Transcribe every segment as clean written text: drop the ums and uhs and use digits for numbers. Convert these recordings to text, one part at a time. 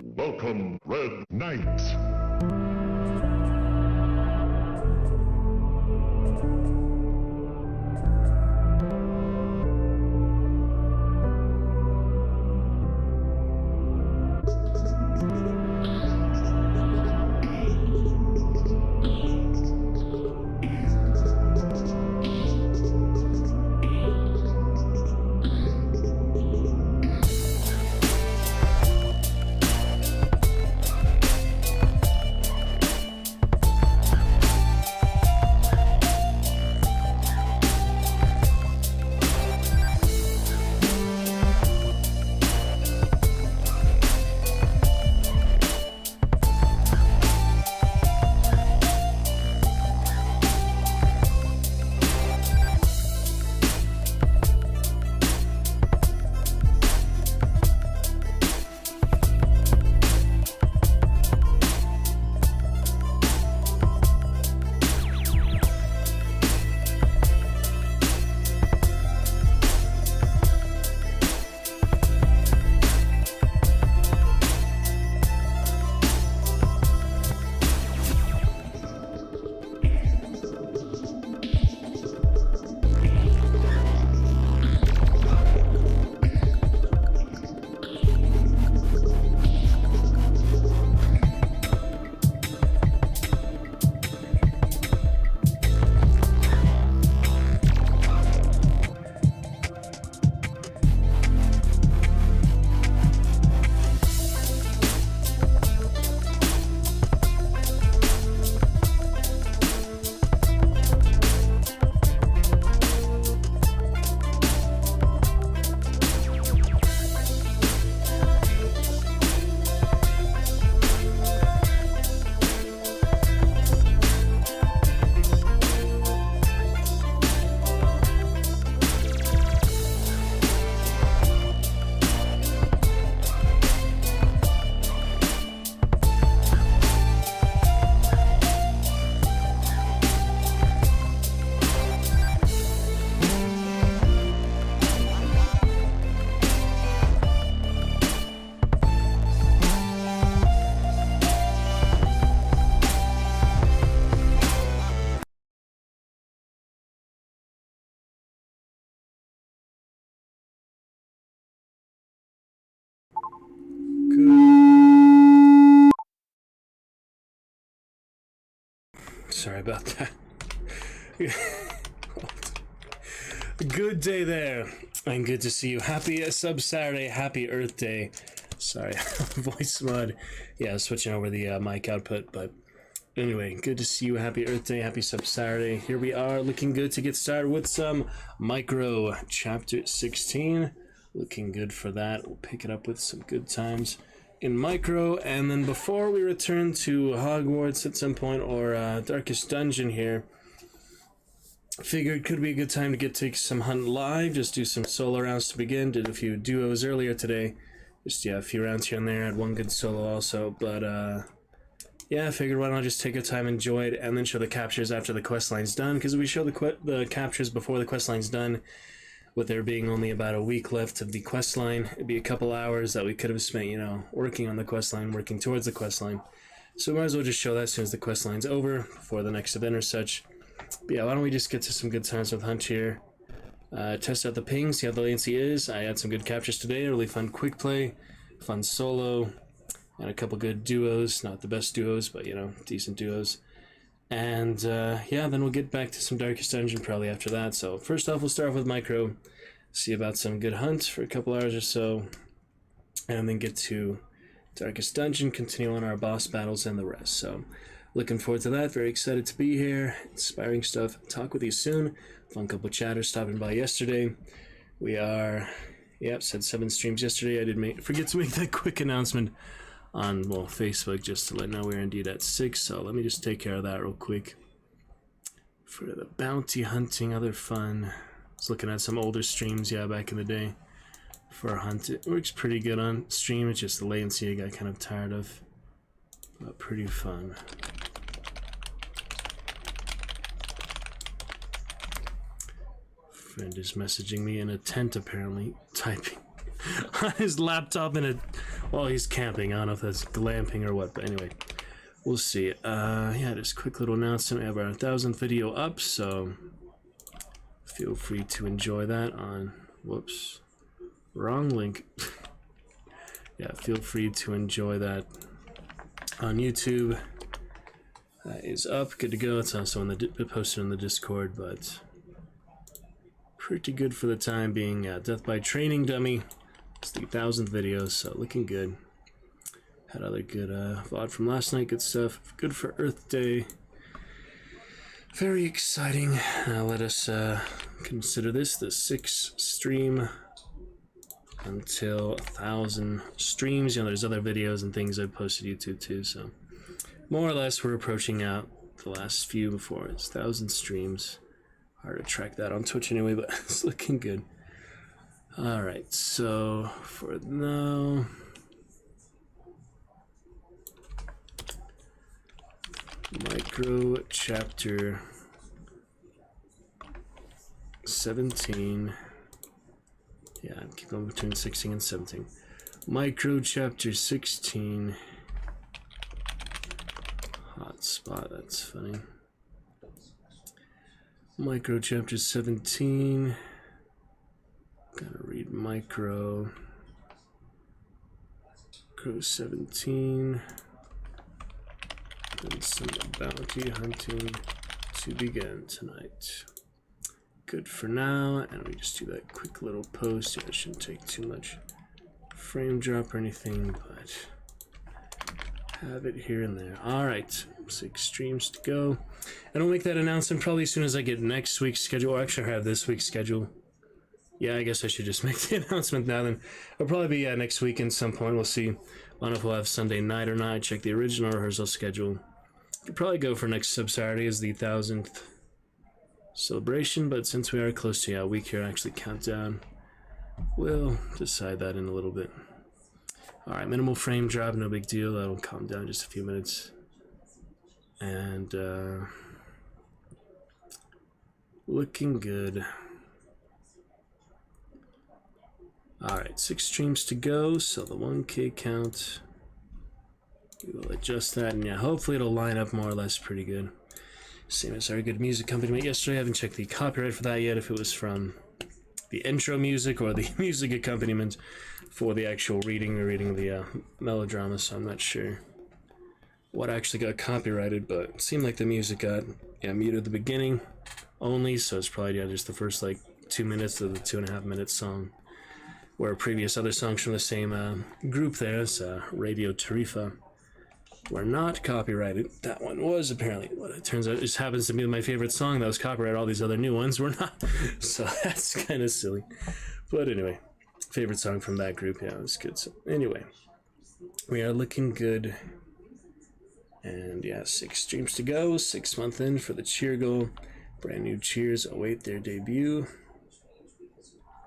Welcome, Red Knight. Sorry about that. Good day there, and good to see you. Happy Sub Saturday, happy Earth Day. Sorry, voice mud. Yeah, switching over the mic output, but anyway, good to see you. Happy Earth Day, happy Sub Saturday. Here we are, looking good to get started with some Micro Chapter 16. Looking good for that. We'll pick it up with some good times in Micro, and then before we return to Hogwarts at some point, or Darkest Dungeon here, figured could be a good time to take some Hunt live, just do some solo rounds to begin. Did a few duos earlier today, just a few rounds here and there. Had one good solo also, but yeah, I figured why don't I just take a time, enjoy it, and then show the captures after the quest line's done, because we show the captures before the quest line's done, with there being only about a week left of the quest line, it'd be a couple hours that we could have spent, working on the quest line, working towards the quest line. So we might as well just show that as soon as the quest line's over, before the next event or such. But yeah, why don't we just get to some good times with Hunt here. Test out the ping, see how the latency is. I had some good captures today, really fun quick play, fun solo, and a couple good duos. Not the best duos, but decent duos. And yeah, then we'll get back to some Darkest Dungeon probably after that. So first off, we'll start off with Micro, see about some good Hunt for a couple hours or so, and then get to Darkest Dungeon, continue on our boss battles and the rest. So looking forward to that, very excited to be here, inspiring stuff, talk with you soon. Fun couple chatters stopping by yesterday. We are, said 7 streams yesterday. I did forget to make that quick announcement on, Facebook, just to let know we're indeed at 6, so let me just take care of that real quick. For the bounty hunting, other fun. I was looking at some older streams, back in the day. For Hunt, it works pretty good on stream, it's just the latency I got kind of tired of. But pretty fun. Friend is messaging me in a tent, apparently, typing on his laptop in a Well, he's camping. I don't know if that's glamping or what, but anyway, we'll see. Yeah, just quick little announcement. We have our 1,000th video up, so feel free to enjoy that on. Whoops, wrong link. Yeah, feel free to enjoy that on YouTube. That is up, good to go. It's also in the posted in the Discord, but pretty good for the time being. Death by Training Dummy. It's the 1,000th video, so looking good. Had other good VOD from last night, good stuff. Good for Earth Day. Very exciting. Let us consider this the 6th stream until 1,000 streams. You know, there's other videos and things I've posted YouTube too, so more or less we're approaching out the last few before it's 1,000 streams. Hard to track that on Twitch anyway, but it's looking good. Alright, so for now, Micro Chapter 17. Yeah, I keep going between 16 and 17. Micro Chapter 16. Hotspot, that's funny. Micro Chapter 17. Gotta read Micro. Micro 17. And some bounty hunting to begin tonight. Good for now, and we just do that quick little post. It shouldn't take too much frame drop or anything, but have it here and there. Alright, 6 streams to go. And I'll make that announcement probably as soon as I get next week's schedule, or actually I have this week's schedule. Yeah, I guess I should just make the announcement now then. It'll probably be next week at some point, we'll see. I don't know if we'll have Sunday night or not. Check the original rehearsal schedule. Could probably go for next sub-Saturday as the 1,000th celebration, but since we are close to a week here, actually countdown, we'll decide that in a little bit. Alright, minimal frame drop, no big deal. That'll calm down in just a few minutes. And looking good. Alright, 6 streams to go, so the 1K count, we will adjust that, and yeah, hopefully it'll line up more or less pretty good. Same as our good music accompaniment yesterday. I haven't checked the copyright for that yet, if it was from the intro music or the music accompaniment for the actual reading the melodrama, so I'm not sure what actually got copyrighted, but it seemed like the music got muted at the beginning only, so it's probably just the first like 2 minutes of the 2.5 minute song, where previous other songs from the same group there, Radio Tarifa, were not copyrighted. That one was apparently. Well, it turns out it just happens to be my favorite song that was copyrighted. All these other new ones were not. So that's kind of silly. But anyway, favorite song from that group. Yeah, it was good. So anyway, we are looking good. And yeah, 6 streams to go. 6 month in for the Cheer Goal. Brand new Cheers await their debut.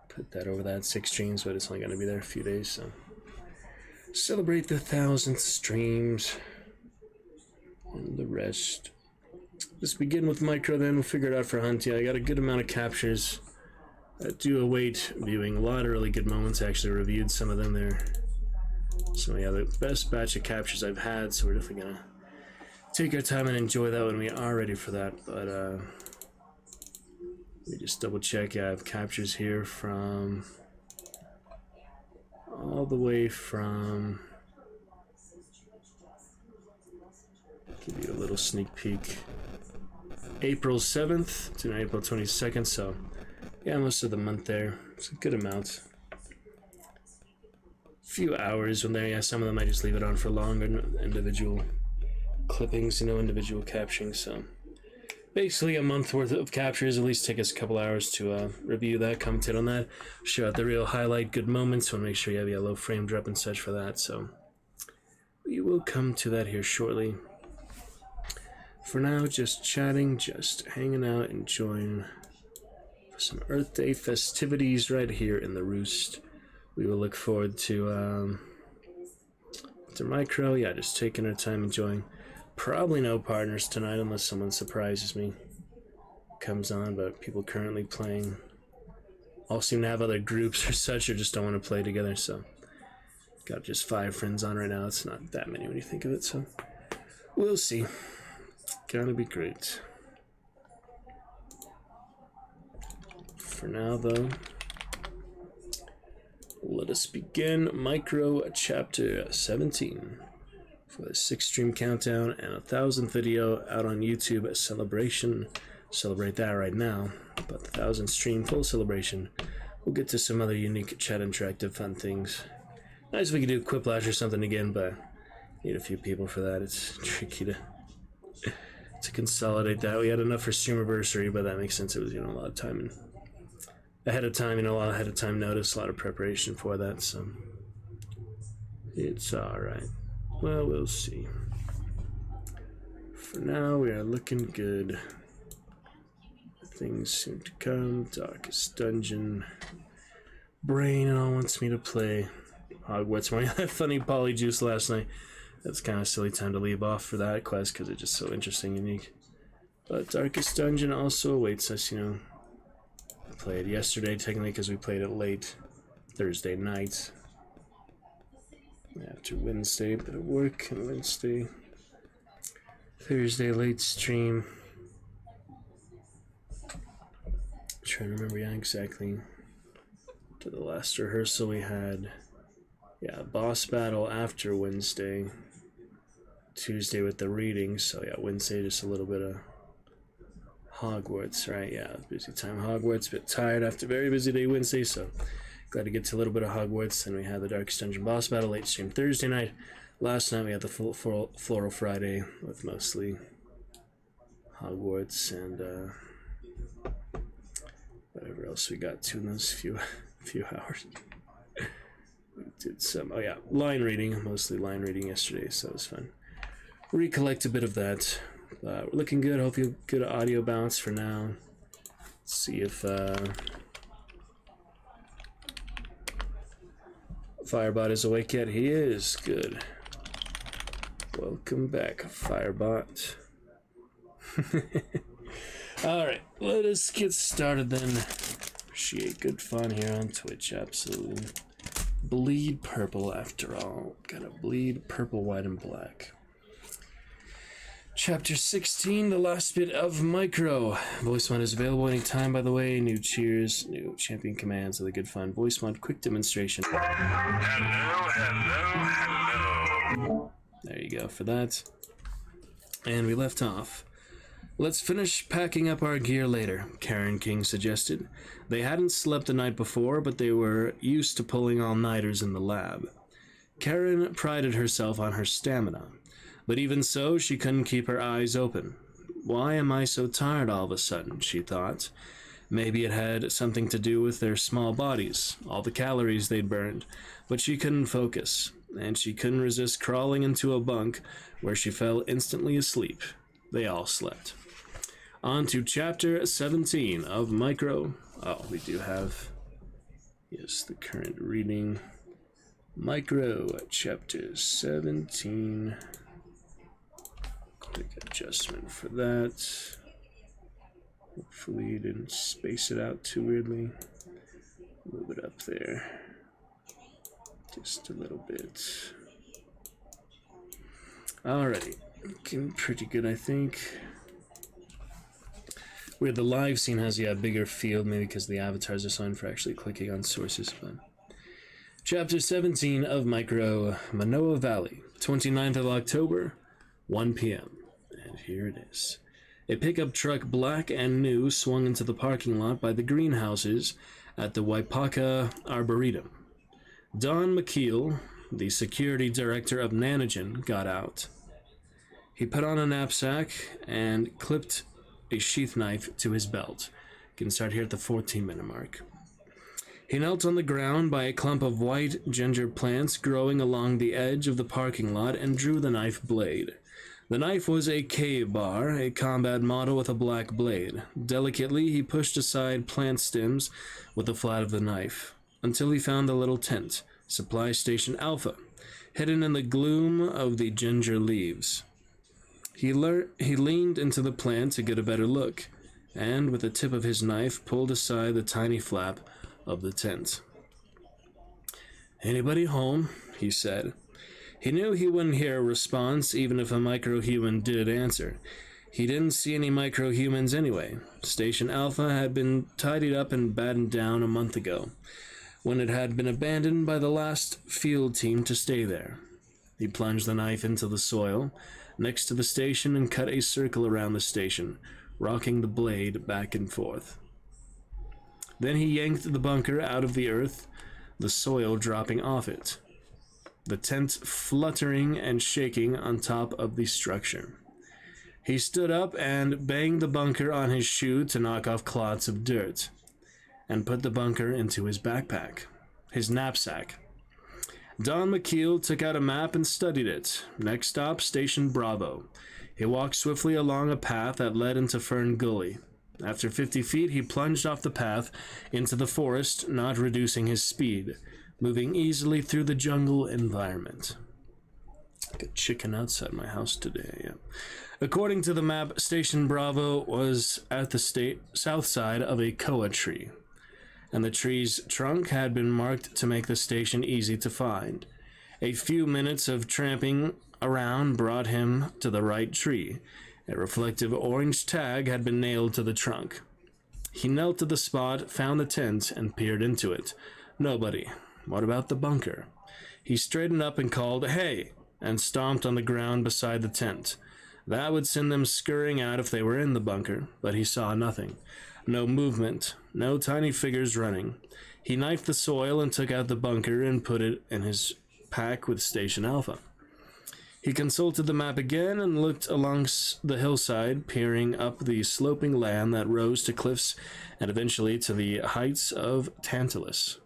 Put that over that 6 streams, but it's only going to be there a few days, so celebrate the 1,000th streams and the rest. Let's begin with Micro then. We'll figure it out for Hunt. Yeah, I got a good amount of captures. I do await viewing. A lot of really good moments. I actually reviewed some of them there. So yeah, the best batch of captures I've had, so we're definitely gonna take our time and enjoy that when we are ready for that. But let me just double check. Yeah, I have captures here from all the way from, give you a little sneak peek, April 7th to April 22nd, so yeah, most of the month there. It's a good amount. Few hours when there, yeah, some of them I just leave it on for longer, individual clippings, individual capturing, so basically a month worth of captures. At least take us a couple hours to review that, commentate on that, show out the real highlight good moments. Want to make sure you have a low frame drop and such for that, so we will come to that here shortly. For now, just chatting, just hanging out, enjoying some Earth Day festivities right here in the Roost. We will look forward to Micro. Yeah, just taking our time, enjoying. Probably no partners tonight unless someone surprises me, comes on, but people currently playing all seem to have other groups or such, or just don't want to play together, so Got just 5 friends on right now. It's not that many when you think of it, so we'll see. Gonna be great. For now, though, let us begin Micro Chapter 17 for the 6 stream countdown and 1,000th video out on YouTube celebration. Celebrate that right now, but the 1,000 stream full celebration. We'll get to some other unique chat interactive fun things. Nice if we could do Quiplash or something again, but need a few people for that. It's tricky to consolidate that. We had enough for Streamiversary, but that makes sense. It was, a lot of time and ahead of time, a lot ahead of time notice, a lot of preparation for that, so it's alright. Well, we'll see. For now, we are looking good. Things seem to come. Darkest Dungeon. Brain all wants me to play Hogwarts. When I had funny Polyjuice last night, that's kind of silly time to leave off for that quest because it's just so interesting and unique. But Darkest Dungeon also awaits us, I played yesterday technically because we played it late Thursday night. After Wednesday, bit of work and Wednesday. Thursday late stream. Trying to remember exactly to the last rehearsal we had. Boss battle after Wednesday. Tuesday with the readings, so Wednesday just a little bit of Hogwarts, right? Busy time Hogwarts, bit tired after a very busy day Wednesday, so glad to get to a little bit of Hogwarts. Then we had the Darkest Dungeon boss battle late stream Thursday night. Last night we had the Floral Friday with mostly Hogwarts and whatever else we got to in those few hours. We did some, line reading, mostly line reading yesterday, so it was fun. Recollect a bit of that. We're looking good. Hope you good audio bounce for now. Let's see if Firebot is awake yet. He is. Good. Welcome back, Firebot. Alright, let us get started then. Appreciate good fun here on Twitch, absolutely. Bleed purple after all. Gotta bleed purple, white, and black. Chapter 16, the last bit of Micro. Voice mod is available anytime, by the way. New cheers, new champion commands, really good fun. Voice mod quick demonstration. Hello. There you go for that. And we left off. Let's finish packing up our gear later, Karen King suggested. They hadn't slept the night before, but they were used to pulling all-nighters in the lab. Karen prided herself on her stamina. But even so, she couldn't keep her eyes open. Why am I so tired all of a sudden, she thought. Maybe it had something to do with their small bodies, all the calories they'd burned, but she couldn't focus, and she couldn't resist crawling into a bunk where she fell instantly asleep. They all slept. On to Chapter 17 of Micro. Oh, we do have, yes, the current reading. Micro, Chapter 17. Quick adjustment for that. Hopefully you didn't space it out too weirdly. Move it up there. Just a little bit. Alrighty. Looking pretty good, I think. Weird, the live scene has a bigger field, maybe because the avatars are signed for actually clicking on sources, but... Chapter 17 of Micro, Manoa Valley, 29th of October, 1 p.m. And here it is. A pickup truck, black and new, swung into the parking lot by the greenhouses at the Waipaka Arboretum. Don McKeel, the security director of Nanogen, got out. He put on a knapsack and clipped a sheath knife to his belt. You can start here at the 14-minute mark. He knelt on the ground by a clump of white ginger plants growing along the edge of the parking lot and drew the knife blade. The knife was a K-bar, a combat model with a black blade. Delicately, he pushed aside plant stems with the flat of the knife, until he found the little tent, Supply Station Alpha, hidden in the gloom of the ginger leaves. He leaned into the plant to get a better look, and with the tip of his knife pulled aside the tiny flap of the tent. "Anybody home?" he said. He knew he wouldn't hear a response even if a microhuman did answer. He didn't see any microhumans anyway. Station Alpha had been tidied up and battened down a month ago, when it had been abandoned by the last field team to stay there. He plunged the knife into the soil next to the station and cut a circle around the station, rocking the blade back and forth. Then he yanked the bunker out of the earth, the soil dropping off it, the tent fluttering and shaking on top of the structure. He stood up and banged the bunker on his shoe to knock off clods of dirt, and put the bunker into his backpack, his knapsack. Don McKeel took out a map and studied it. Next stop, Station Bravo. He walked swiftly along a path that led into Fern Gully. After 50 feet, he plunged off the path into the forest, not reducing his speed, moving easily through the jungle environment. Like a chicken outside my house today. Yeah. According to the map, Station Bravo was at the south side of a koa tree, and the tree's trunk had been marked to make the station easy to find. A few minutes of tramping around brought him to the right tree. A reflective orange tag had been nailed to the trunk. He knelt to the spot, found the tent, and peered into it. Nobody. What about the bunker? He straightened up and called, "Hey!" and stomped on the ground beside the tent. That would send them scurrying out if they were in the bunker, but he saw nothing. No movement, no tiny figures running. He knifed the soil and took out the bunker and put it in his pack with Station Alpha. He consulted the map again and looked along the hillside, peering up the sloping land that rose to cliffs and eventually to the heights of Tantalus.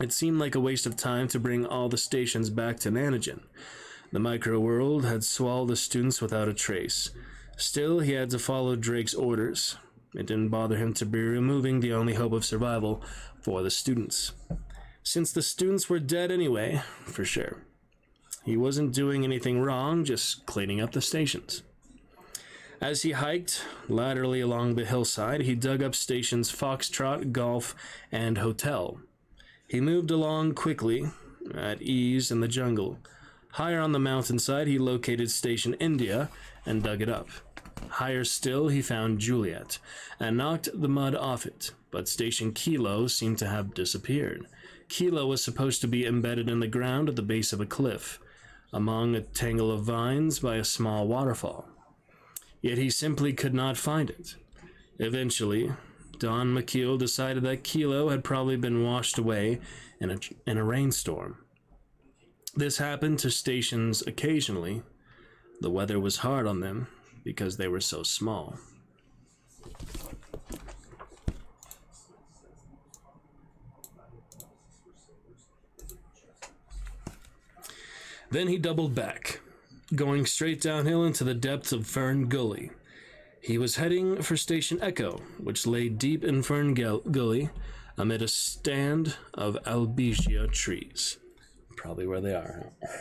It seemed like a waste of time to bring all the stations back to Nanogen. The micro-world had swallowed the students without a trace. Still, he had to follow Drake's orders. It didn't bother him to be removing the only hope of survival for the students, since the students were dead anyway, for sure. He wasn't doing anything wrong, just cleaning up the stations. As he hiked laterally along the hillside, he dug up stations Foxtrot, Golf, and Hotel. He moved along quickly, at ease in the jungle. Higher on the mountainside, he located Station India and dug it up. Higher still, he found Juliet, and knocked the mud off it, but Station Kilo seemed to have disappeared. Kilo was supposed to be embedded in the ground at the base of a cliff, among a tangle of vines by a small waterfall. Yet he simply could not find it. Eventually, Don McKeel decided that Kilo had probably been washed away in a rainstorm. This happened to stations occasionally. The weather was hard on them because they were so small. Then he doubled back, going straight downhill into the depths of Fern Gully. He was heading for Station Echo, which lay deep in Fern Gully amid a stand of albizia trees. Probably where they are, huh?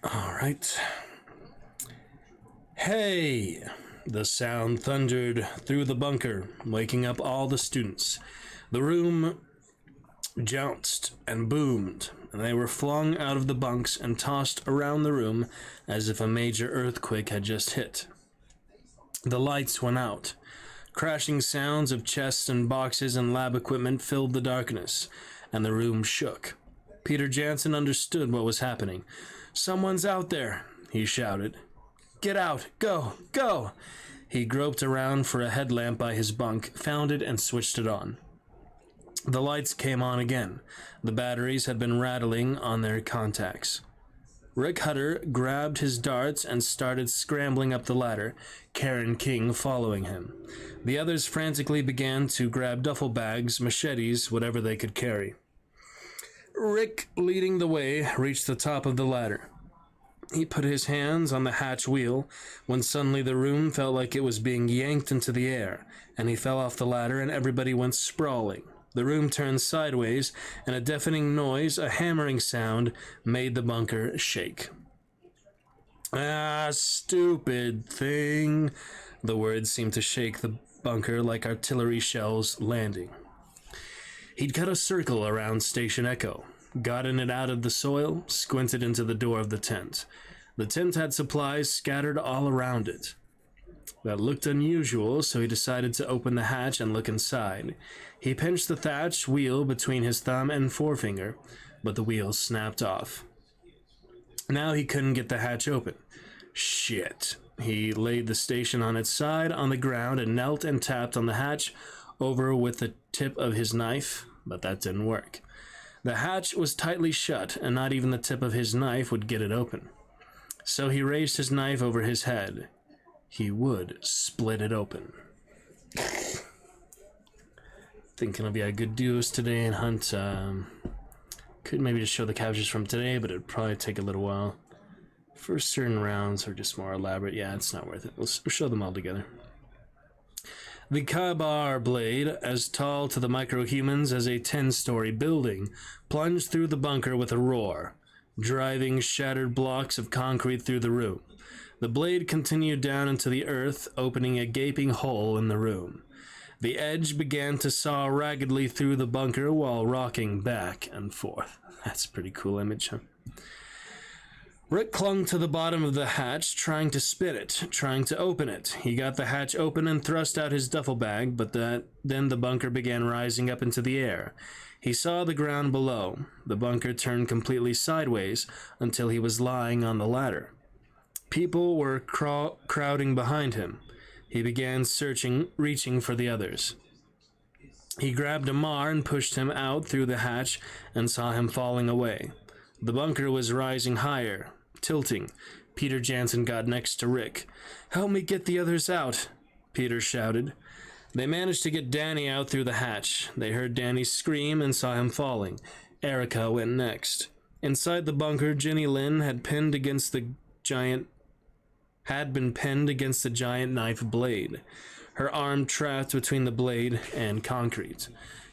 All right. Hey! The sound thundered through the bunker, waking up all the students. The room jounced and boomed, and they were flung out of the bunks and tossed around the room as if a major earthquake had just hit. The lights went out. Crashing sounds of chests and boxes and lab equipment filled the darkness, and the room shook. Peter Jansen understood what was happening. "Someone's out there," he shouted. "Get out! Go! Go!" He groped around for a headlamp by his bunk, found it, and switched it on. The lights came on again. The batteries had been rattling on their contacts. Rick Hutter grabbed his darts and started scrambling up the ladder, Karen King following him. The others frantically began to grab duffel bags, machetes, whatever they could carry. Rick, leading the way, reached the top of the ladder. He put his hands on the hatch wheel when suddenly the room felt like it was being yanked into the air, and he fell off the ladder and everybody went sprawling. The room turned sideways, and a deafening noise, a hammering sound, made the bunker shake. Ah, stupid thing. The words seemed to shake the bunker like artillery shells landing. He'd cut a circle around Station Echo, gotten it out of the soil, squinted into the door of the tent. The tent had supplies scattered all around it. That looked unusual, so he decided to open the hatch and look inside. He pinched the thatch wheel between his thumb and forefinger, but the wheel snapped off. Now he couldn't get the hatch open. Shit. He laid the station on its side on the ground and knelt and tapped on the hatch over with the tip of his knife, but that didn't work. The hatch was tightly shut, and not even the tip of his knife would get it open. So he raised his knife over his head. He would split it open. Thinking it'll be a good duos today and hunt. Could maybe just show the captures from today, but it'd probably take a little while. For certain rounds are just more elaborate. Yeah, it's not worth it. We'll show them all together. The Kabar blade, as tall to the microhumans as a 10-story building, plunged through the bunker with a roar, driving shattered blocks of concrete through the room. The blade continued down into the earth, opening a gaping hole in the room. The edge began to saw raggedly through the bunker while rocking back and forth. That's a pretty cool image, huh? Rick clung to the bottom of the hatch, trying to spin it, trying to open it. He got the hatch open and thrust out his duffel bag, but then the bunker began rising up into the air. He saw the ground below. The bunker turned completely sideways until he was lying on the ladder. People were crowding behind him. He began searching, reaching for the others. He grabbed Amar and pushed him out through the hatch and saw him falling away. The bunker was rising higher, tilting. Peter Jansen got next to Rick. "Help me get the others out," Peter shouted. They managed to get Danny out through the hatch. They heard Danny scream and saw him falling. Erica went next. Inside the bunker, Jenny Lynn had been pinned against the giant knife blade, her arm trapped between the blade and concrete.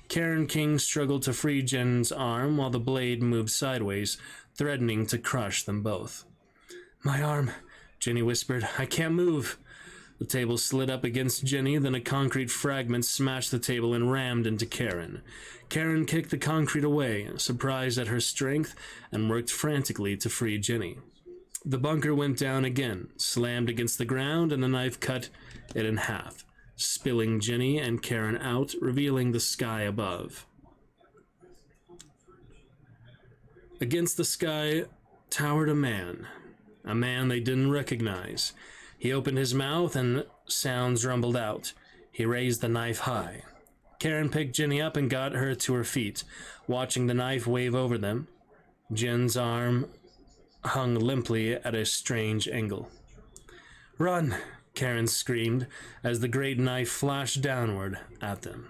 Karen King struggled to free Jen's arm while the blade moved sideways, threatening to crush them both. "My arm," Jenny whispered. "I can't move." The table slid up against Jenny, then a concrete fragment smashed the table and rammed into Karen. Karen kicked the concrete away, surprised at her strength, and worked frantically to free Jenny. The bunker went down again, slammed against the ground, and the knife cut it in half, spilling Jenny and Karen out, revealing the sky above. Against the sky towered a man they didn't recognize. He opened his mouth and sounds rumbled out. He raised the knife high. Karen picked Jenny up and got her to her feet, watching the knife wave over them. Jen's arm hung limply at a strange angle. "Run!" Karen screamed as the great knife flashed downward at them.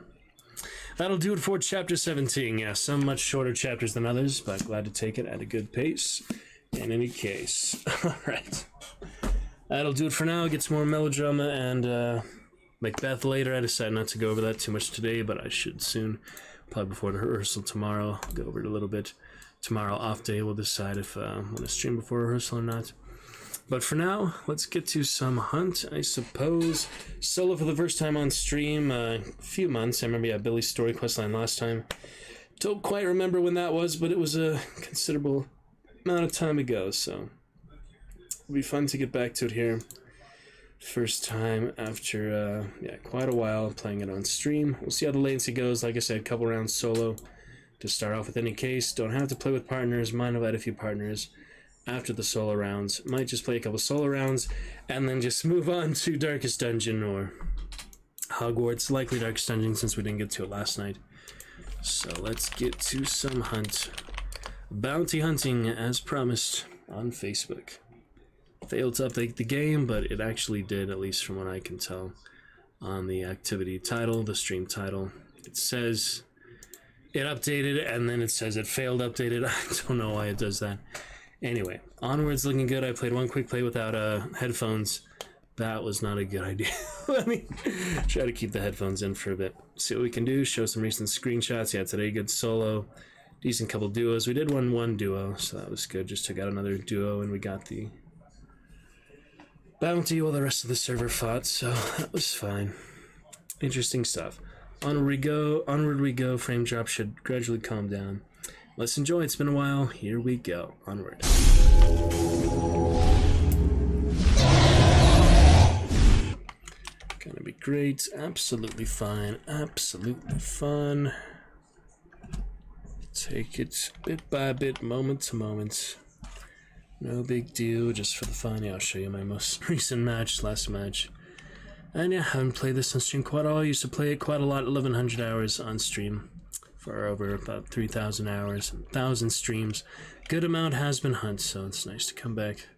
That'll do it for chapter 17. Yeah, some much shorter chapters than others, but glad to take it at a good pace in any case. Alright. That'll do it for now. Get some more melodrama and Macbeth later. I decided not to go over that too much today, but I should soon. Probably before the rehearsal tomorrow. I'll go over it a little bit. Tomorrow, off day, we'll decide if I'm going to stream before rehearsal or not. But for now, let's get to some Hunt, I suppose. Solo for the first time on stream, a few months. I remember, Billy's story questline last time. Don't quite remember when that was, but it was a considerable amount of time ago, so it'll be fun to get back to it here. First time after, quite a while playing it on stream. We'll see how the latency goes. Like I said, a couple rounds solo to start off with. Any case, don't have to play with partners. Might invite a few partners after the solo rounds. Might just play a couple solo rounds and then just move on to Darkest Dungeon or Hogwarts. Likely Darkest Dungeon since we didn't get to it last night. So let's get to some Hunt. Bounty hunting as promised on Facebook. Failed to update the game, but it actually did, at least from what I can tell, on the activity title, the stream title. It says it updated, and then it says it failed updated. I don't know why it does that. Anyway, onwards looking good. I played one quick play without headphones. That was not a good idea. Let me try to keep the headphones in for a bit. See what we can do. Show some recent screenshots. Yeah, today good solo. Decent couple duos. We did one duo, so that was good. Just took out another duo, and we got the bounty while the rest of the server fought, so that was fine. Interesting stuff. Onward we go. Frame drop should gradually calm down. Let's enjoy. It's been a while. Here we go. Onward. Gonna be great. Absolutely fine. Absolutely fun. Take it bit by bit, moment to moment. No big deal, just for the fun. Yeah, I'll show you my most recent match, last match. And yeah, I haven't played this on stream quite a while. I used to play it quite a lot, 1100 hours on stream. For over about 3,000 hours, 1,000 streams. Good amount has been hunt, so it's nice to come back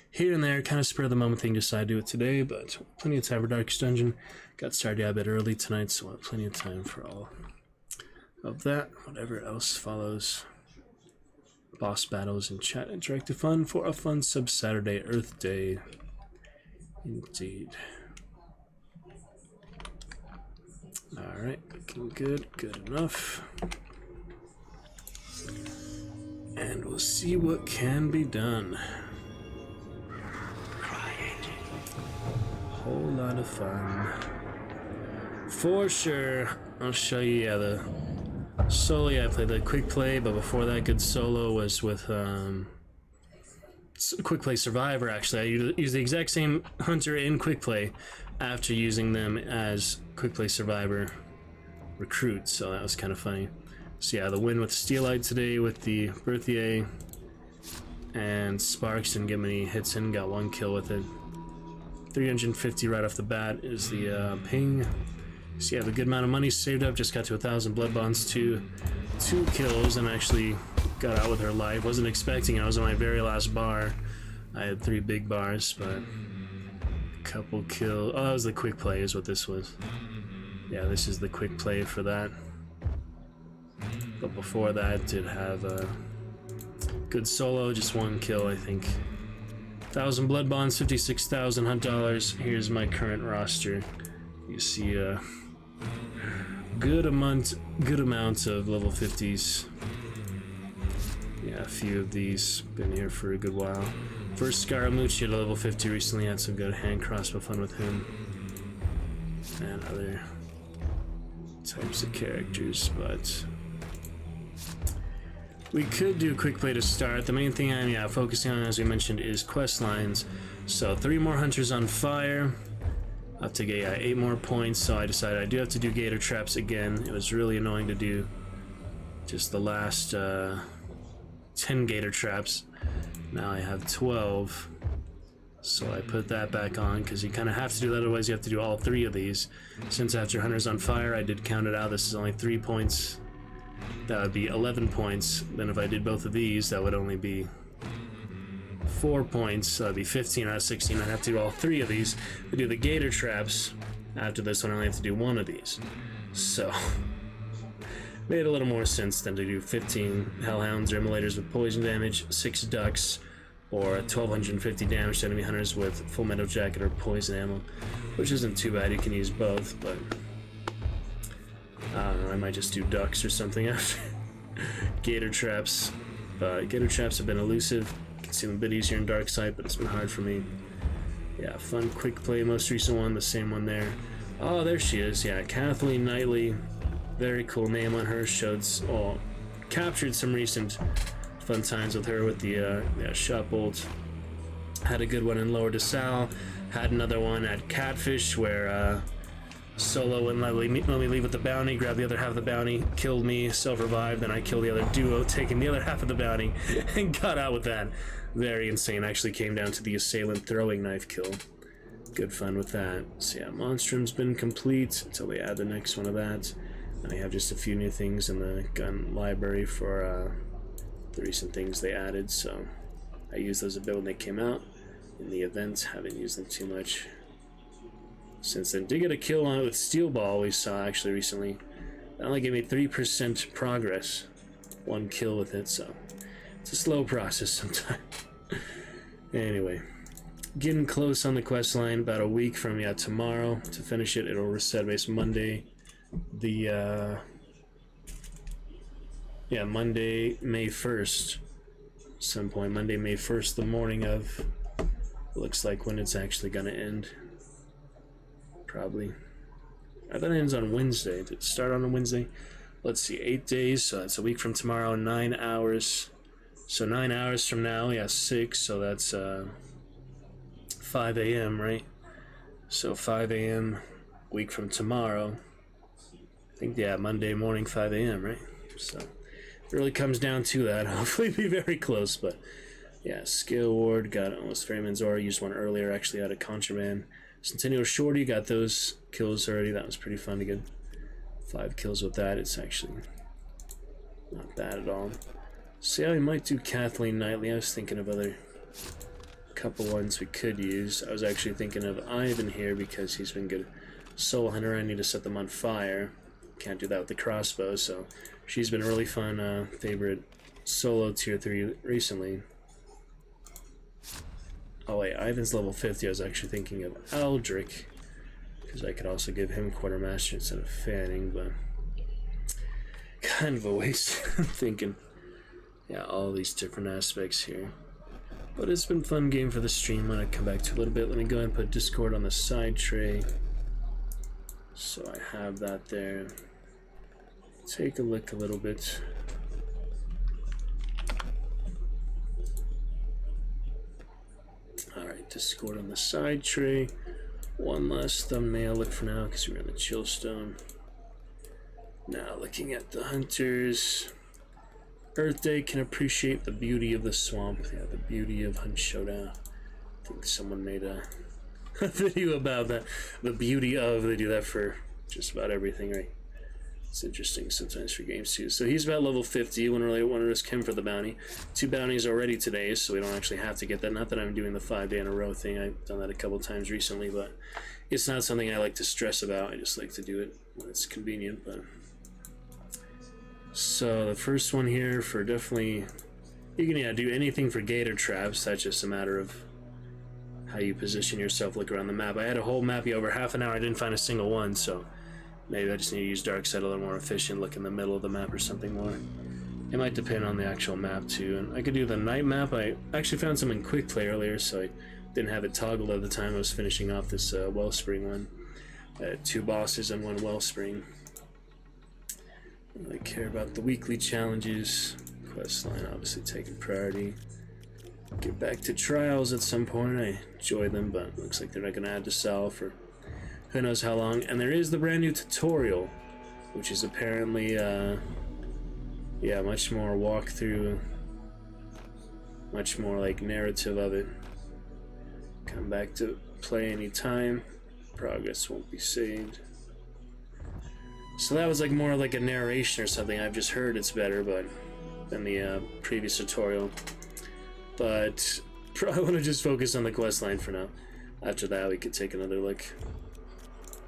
here and there. Kind of spur of the moment thing, decided to do it today, but plenty of time for Darkest Dungeon. Got started a bit early tonight, so we'll have plenty of time for all of that. Whatever else follows. Boss battles and chat interactive fun for a fun sub-Saturday Earth Day. Indeed. Alright, looking good, good enough. And we'll see what can be done. Whole lot of fun. For sure, I'll show you, yeah, the solo, yeah, I played the quick play, but before that, good solo was with, quick play survivor, actually. I used the exact same hunter in quick play after using them as quick play survivor recruit, so that was kind of funny. So yeah, the win with Steelite today with the Berthier, and Sparks didn't get many hits in, got 1 kill with it. 350 right off the bat is the ping. So yeah, the good amount of money saved up, just got to 1,000 blood bonds, two kills, and actually got out with her life. Wasn't expecting it, I was on my very last bar. I had 3 big bars, but couple kill. Oh, that was the quick play is what this was. Yeah, this is the quick play for that. But before that, did have a good solo, just 1 kill, I think. 1,000 blood bonds, 56,000 hunt dollars. Here's my current roster. You see a good amount of level 50s. Yeah, a few of these. Been here for a good while. First Scaramucci at a level 50 recently, had some good hand crossbow fun with him. And other types of characters, but we could do a quick play to start. The main thing I'm focusing on, as we mentioned, is quest lines. So 3 more hunters on fire. Up to get 8 more points, so I decided I do have to do gator traps again. It was really annoying to do just the last 10 gator traps. Now I have 12, so I put that back on because you kind of have to do that, otherwise you have to do all 3 of these. Since after Hunters on Fire I did count it out, this is only 3 points. That would be 11 points. Then if I did both of these, that would only be 4 points, so that'd be 15 out of 16. I'd have to do all 3 of these. To do the gator traps, after this one I only have to do 1 of these. So made a little more sense than to do 15 Hellhounds or Immolators with poison damage, 6 Ducks, or 1,250 damage to enemy hunters with Full Metal Jacket or poison ammo, which isn't too bad. You can use both, but I don't know, I might just do Ducks or something after. Gator traps. Gator traps have been elusive. You can see them a bit easier in Darkside, but it's been hard for me. Yeah, fun quick play, most recent one, the same one there. Oh, there she is. Yeah, Kathleen Knightley. Very cool name on her. Captured some recent fun times with her with the shot bolt. Had a good one in Lower DeSalle. Had another one at Catfish where Solo wouldn't let me leave with the bounty, grabbed the other half of the bounty, killed me, self-revived, then I killed the other duo, taking the other half of the bounty, and got out with that. Very insane. Actually came down to the assailant throwing knife kill. Good fun with that. So yeah, Monstrum's been complete until they add the next one of that. And I have just a few new things in the gun library for the recent things they added, so I used those a bit when they came out. In the event, haven't used them too much since then. Did get a kill on it with Steel Ball we saw actually recently. That only gave me 3% progress. 1 kill with it, so it's a slow process sometimes. Anyway, getting close on the quest line. About a week from tomorrow to finish it. It'll reset base Monday. Monday, May 1st. Some point Monday, May 1st, the morning of looks like when it's actually gonna end. Probably. I thought it ends on Wednesday. Did it start on a Wednesday? Let's see, 8 days, so that's a week from tomorrow, 9 hours. So 9 hours from now, yeah, 6, so that's 5 a.m., right? So 5 a.m. week from tomorrow. I think, yeah, Monday morning, 5 a.m., right? So it really comes down to that. Hopefully be very close, but yeah, skill award, got almost Freeman's Aura, used one earlier, actually out of Contraband. Centennial Shorty, got those kills already, that was pretty fun to get 5 kills with that. It's actually not bad at all. So yeah, we might do Kathleen Knightley. I was thinking of other couple ones we could use. I was actually thinking of Ivan here because he's been good soul hunter. I need to set them on fire. Can't do that with the crossbow, so she's been a really fun favorite solo tier 3 recently. Oh wait, Ivan's level 50. I was actually thinking of Aldrich, because I could also give him Quartermaster instead of Fanning, but kind of a waste. I'm thinking, yeah, all these different aspects here. But it's been a fun game for the stream. I'm going to come back to a little bit. Let me go ahead and put Discord on the side tray. So I have that there. Take a look a little bit. Alright, Discord on the side tray. One last thumbnail look for now because we're in the Chillstone. Now looking at the hunters. Earth Day can appreciate the beauty of the swamp. Yeah, the beauty of Hunt Showdown. I think someone made a video about that. The beauty of, they do that for just about everything, right? It's interesting sometimes for games too. So he's about level 50. Wouldn't really want to risk him for the bounty. 2 bounties already today, so we don't actually have to get that. Not that I'm doing the 5 day in a row thing. I've done that a couple times recently, but it's not something I like to stress about. I just like to do it when it's convenient. But so the first one here for definitely, you can do anything for gator traps. That's just a matter of how you position yourself, look around the map. I had a whole map over half an hour. I didn't find a single one, so maybe I just need to use dark side a little more efficient, look in the middle of the map or something more. It might depend on the actual map too. And I could do the night map. I actually found some in quick play earlier, so I didn't have it toggled at the time I was finishing off this Wellspring one. I had 2 bosses and 1 Wellspring. I don't really care about the weekly challenges. Questline obviously taking priority. Get back to trials at some point. I enjoy them, but looks like they're not going to add to Sal for who knows how long. And there is the brand new tutorial, which is apparently yeah, much more walkthrough, much more like narrative of it. Come back to play anytime. Progress won't be saved. So that was like more like a narration or something. I've just heard it's better, but than the previous tutorial. But probably want to just focus on the quest line for now. After that, we could take another look.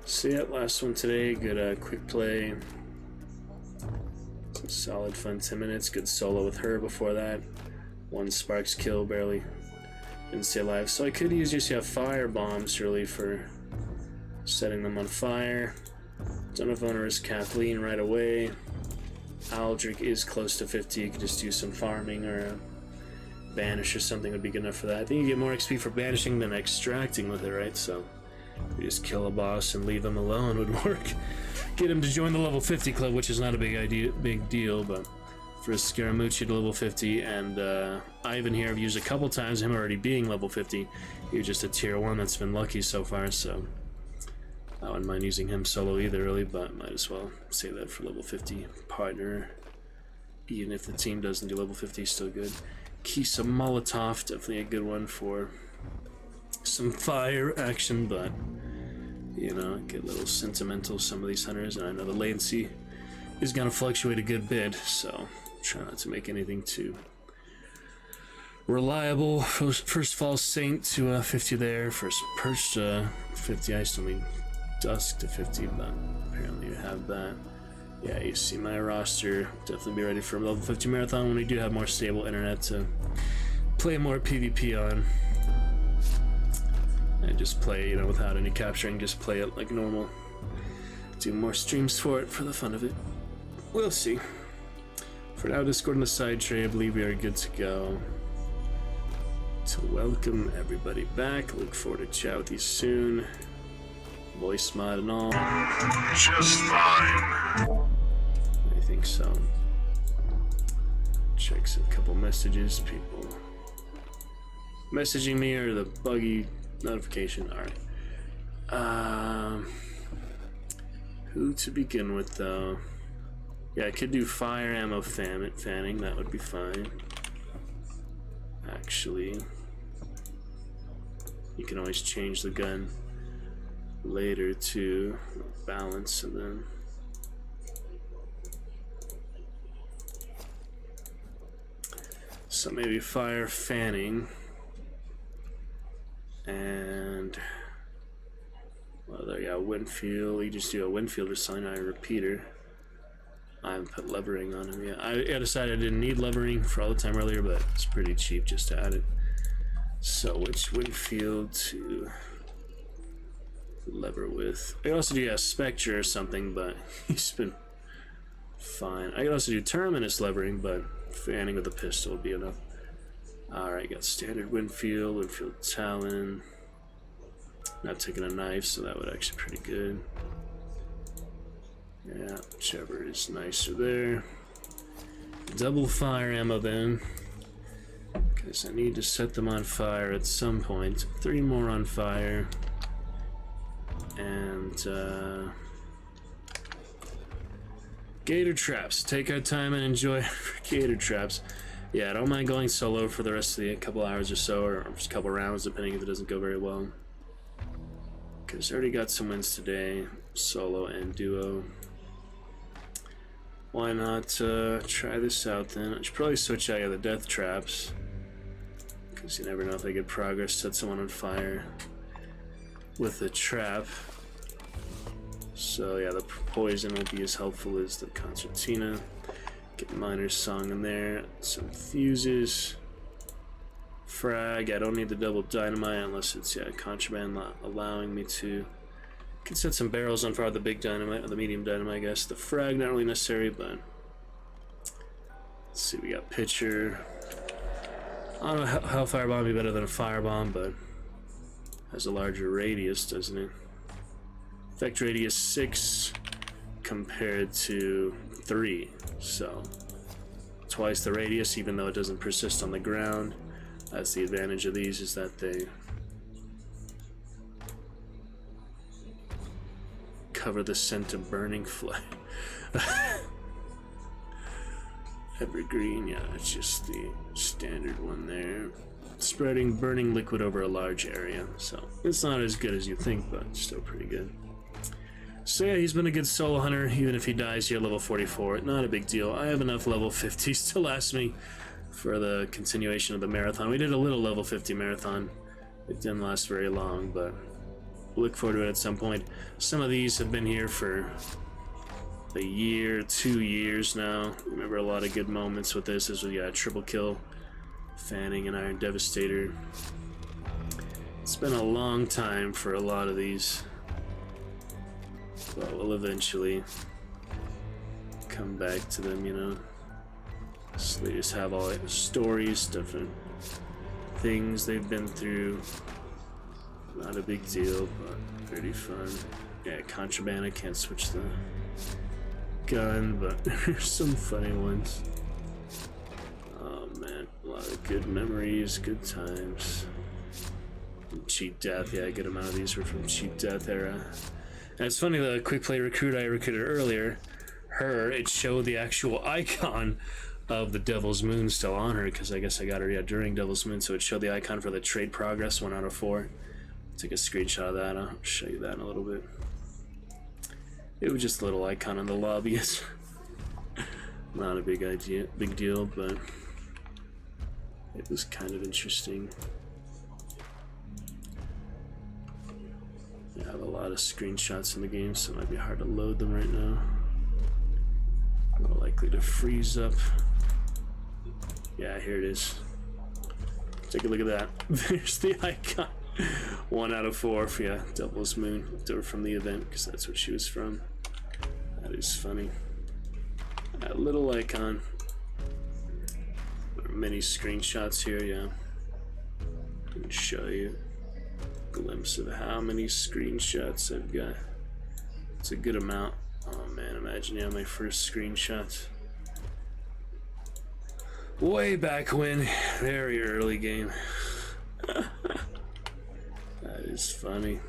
So yeah, last one today. Good quick play. Some solid fun 10 minutes. Good solo with her before that. 1 Sparks kill, barely didn't stay alive. So I could use just fire bombs really for setting them on fire. Don't know if I want to risk Kathleen right away. Aldrich is close to 50. You could just do some farming or banish or something would be good enough for that. I think you get more XP for banishing than extracting with it, right? So you just kill a boss and leave him alone would work. Get him to join the level 50 club, which is not a big deal, but for Scaramucci to level 50, and Ivan here I've used a couple times, him already being level 50. You're just a tier 1 that's been lucky so far, so I wouldn't mind using him solo either really, but might as well save that for level 50 partner. Even if the team doesn't do level 50, still good. Kisa Molotov, definitely a good one for some fire action, but you know, get a little sentimental some of these hunters, and I know the latency is going to fluctuate a good bit, so try not to make anything too reliable. First False Saint to 50 there, first Perch to 50, I still need Dusk to 50, but apparently you have that. Yeah, you see my roster. Definitely be ready for a level 50 marathon when we do have more stable internet to play more PvP on. And just play, you know, without any capturing, just play it like normal. Do more streams for it, for the fun of it. We'll see. For now, Discord on the side tray, I believe we are good to go. to welcome everybody back. Look forward to chat with you soon. Voice mod and all. Just fine. I think so. Checks a couple messages. People messaging me or the buggy notification. Alright. Who to begin with though? Yeah, I could do fire ammo fanning. That would be fine. Actually, you can always change the gun later to balance and then so maybe fire fanning and well there you go, Winfield. You just do a Winfield or cyanide repeater. I haven't put levering on him yet. I decided I didn't need levering for all the time earlier, but it's pretty cheap just to add it. So which Winfield to lever with? I could also do a Spectre or something, but he's been fine. I could also do Terminus levering, but fanning with a pistol would be enough. Alright, got standard Winfield, Winfield Talon. Not taking a knife, so that would actually be pretty good. Yeah, whichever is nicer there. Double fire ammo then, because I need to set them on fire at some point. 3 more on fire. And gator traps. Take our time and enjoy gator traps. Yeah, I don't mind going solo for the rest of the couple hours or so, or just a couple rounds, depending if it doesn't go very well. Because I already got some wins today, solo and duo. Why not try this out then? I should probably switch out the death traps, because you never know if I get progress. Set someone on fire with the trap. So yeah, the poison won't be as helpful as the concertina. Get Miner's Song in there. Some fuses. Frag. I don't need the double dynamite unless it's contraband allowing me to. Can set some barrels on fire with the big dynamite, or the medium dynamite, I guess. The frag not really necessary, but let's see. We got pitcher. I don't know how firebomb would be better than a firebomb, but has a larger radius, doesn't it? Effect radius 6 compared to 3, so twice the radius, even though it doesn't persist on the ground. That's the advantage of these, is that they cover the scent of burning flame. Evergreen, yeah, it's just the standard one there. Spreading burning liquid over a large area, so it's not as good as you think, but still pretty good. So yeah, he's been a good solo hunter, even if he dies here level 44. Not a big deal. I have enough level 50s to last me for the continuation of the marathon. We did a little level 50 marathon. It didn't last very long, but look forward to it at some point. Some of these have been here for a year, 2 years now. Remember a lot of good moments with this as we got a triple kill, fanning and Iron Devastator. It's been a long time for a lot of these, but we'll eventually come back to them, you know. So they just have all the stories, different things they've been through. Not a big deal, but pretty fun. Yeah, contraband, I can't switch the gun, but there's some funny ones. Oh man, a lot of good memories, good times. Cheat Death, yeah, a good amount of these were from Cheat Death era. And it's funny, the quick play recruit I recruited earlier, it showed the actual icon of the Devil's Moon still on her, because I guess I got her during Devil's Moon, so it showed the icon for the trade progress 1 out of 4. Took a screenshot of that. I'll show you that in a little bit. It was just a little icon in the lobby. It's not a big deal, but it was kind of interesting. I have a lot of screenshots in the game, so it might be hard to load them right now. More likely to freeze up. Yeah, here it is. Take a look at that. There's the icon. 1 out of 4 for Devil's Moon. Or from the event, because that's what she was from. That is funny. That little icon. Many screenshots here, yeah. and show you a glimpse of how many screenshots I've got. It's a good amount. Oh man, imagine my first screenshot. Way back when, very early game. That is funny.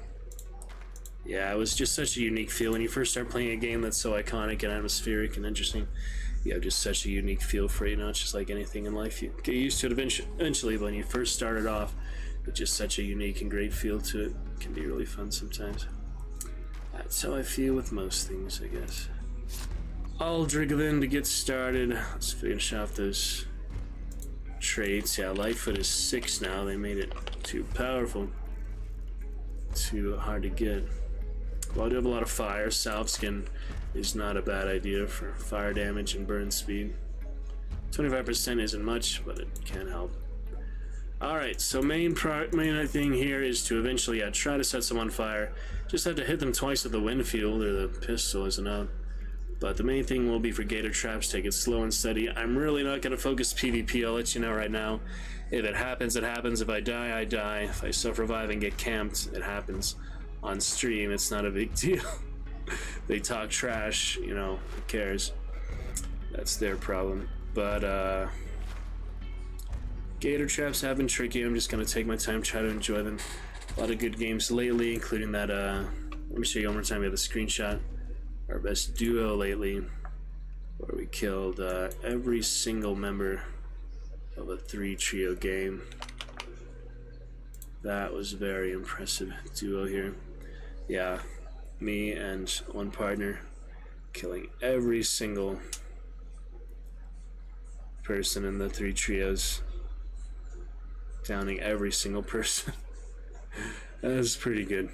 Yeah, it was just such a unique feel when you first start playing a game that's so iconic and atmospheric and interesting. You have just such a unique feel for it. It's just like anything in life. You get used to it eventually, but when you first started off, it's just such a unique and great feel to it. It can be really fun sometimes. That's how I feel with most things, I guess. Aldrich then to get started. Let's finish off those traits. Yeah, Lightfoot is 6 now. They made it too powerful. Too hard to get. Well, I do have a lot of fire. Salve skin is not a bad idea for fire damage and burn speed. 25% isn't much, but it can help. Alright, so main thing here is to eventually try to set someone on fire. Just have to hit them twice with the Winfield or the pistol is enough. But the main thing will be for gator traps, take it slow and steady. I'm really not going to focus PvP, I'll let you know right now. If it happens, it happens. If I die, I die. If I self-revive and get camped, it happens. On stream, it's not a big deal. They talk trash, who cares? That's their problem. But, gator traps have been tricky. I'm just going to take my time, try to enjoy them. A lot of good games lately, including that, let me show you one more time. We have the screenshot. Our best duo lately, where we killed every single member of a 3-trio game. That was very impressive duo here. Yeah, me and one partner killing every single person in the 3 trios, downing every single person. That was pretty good.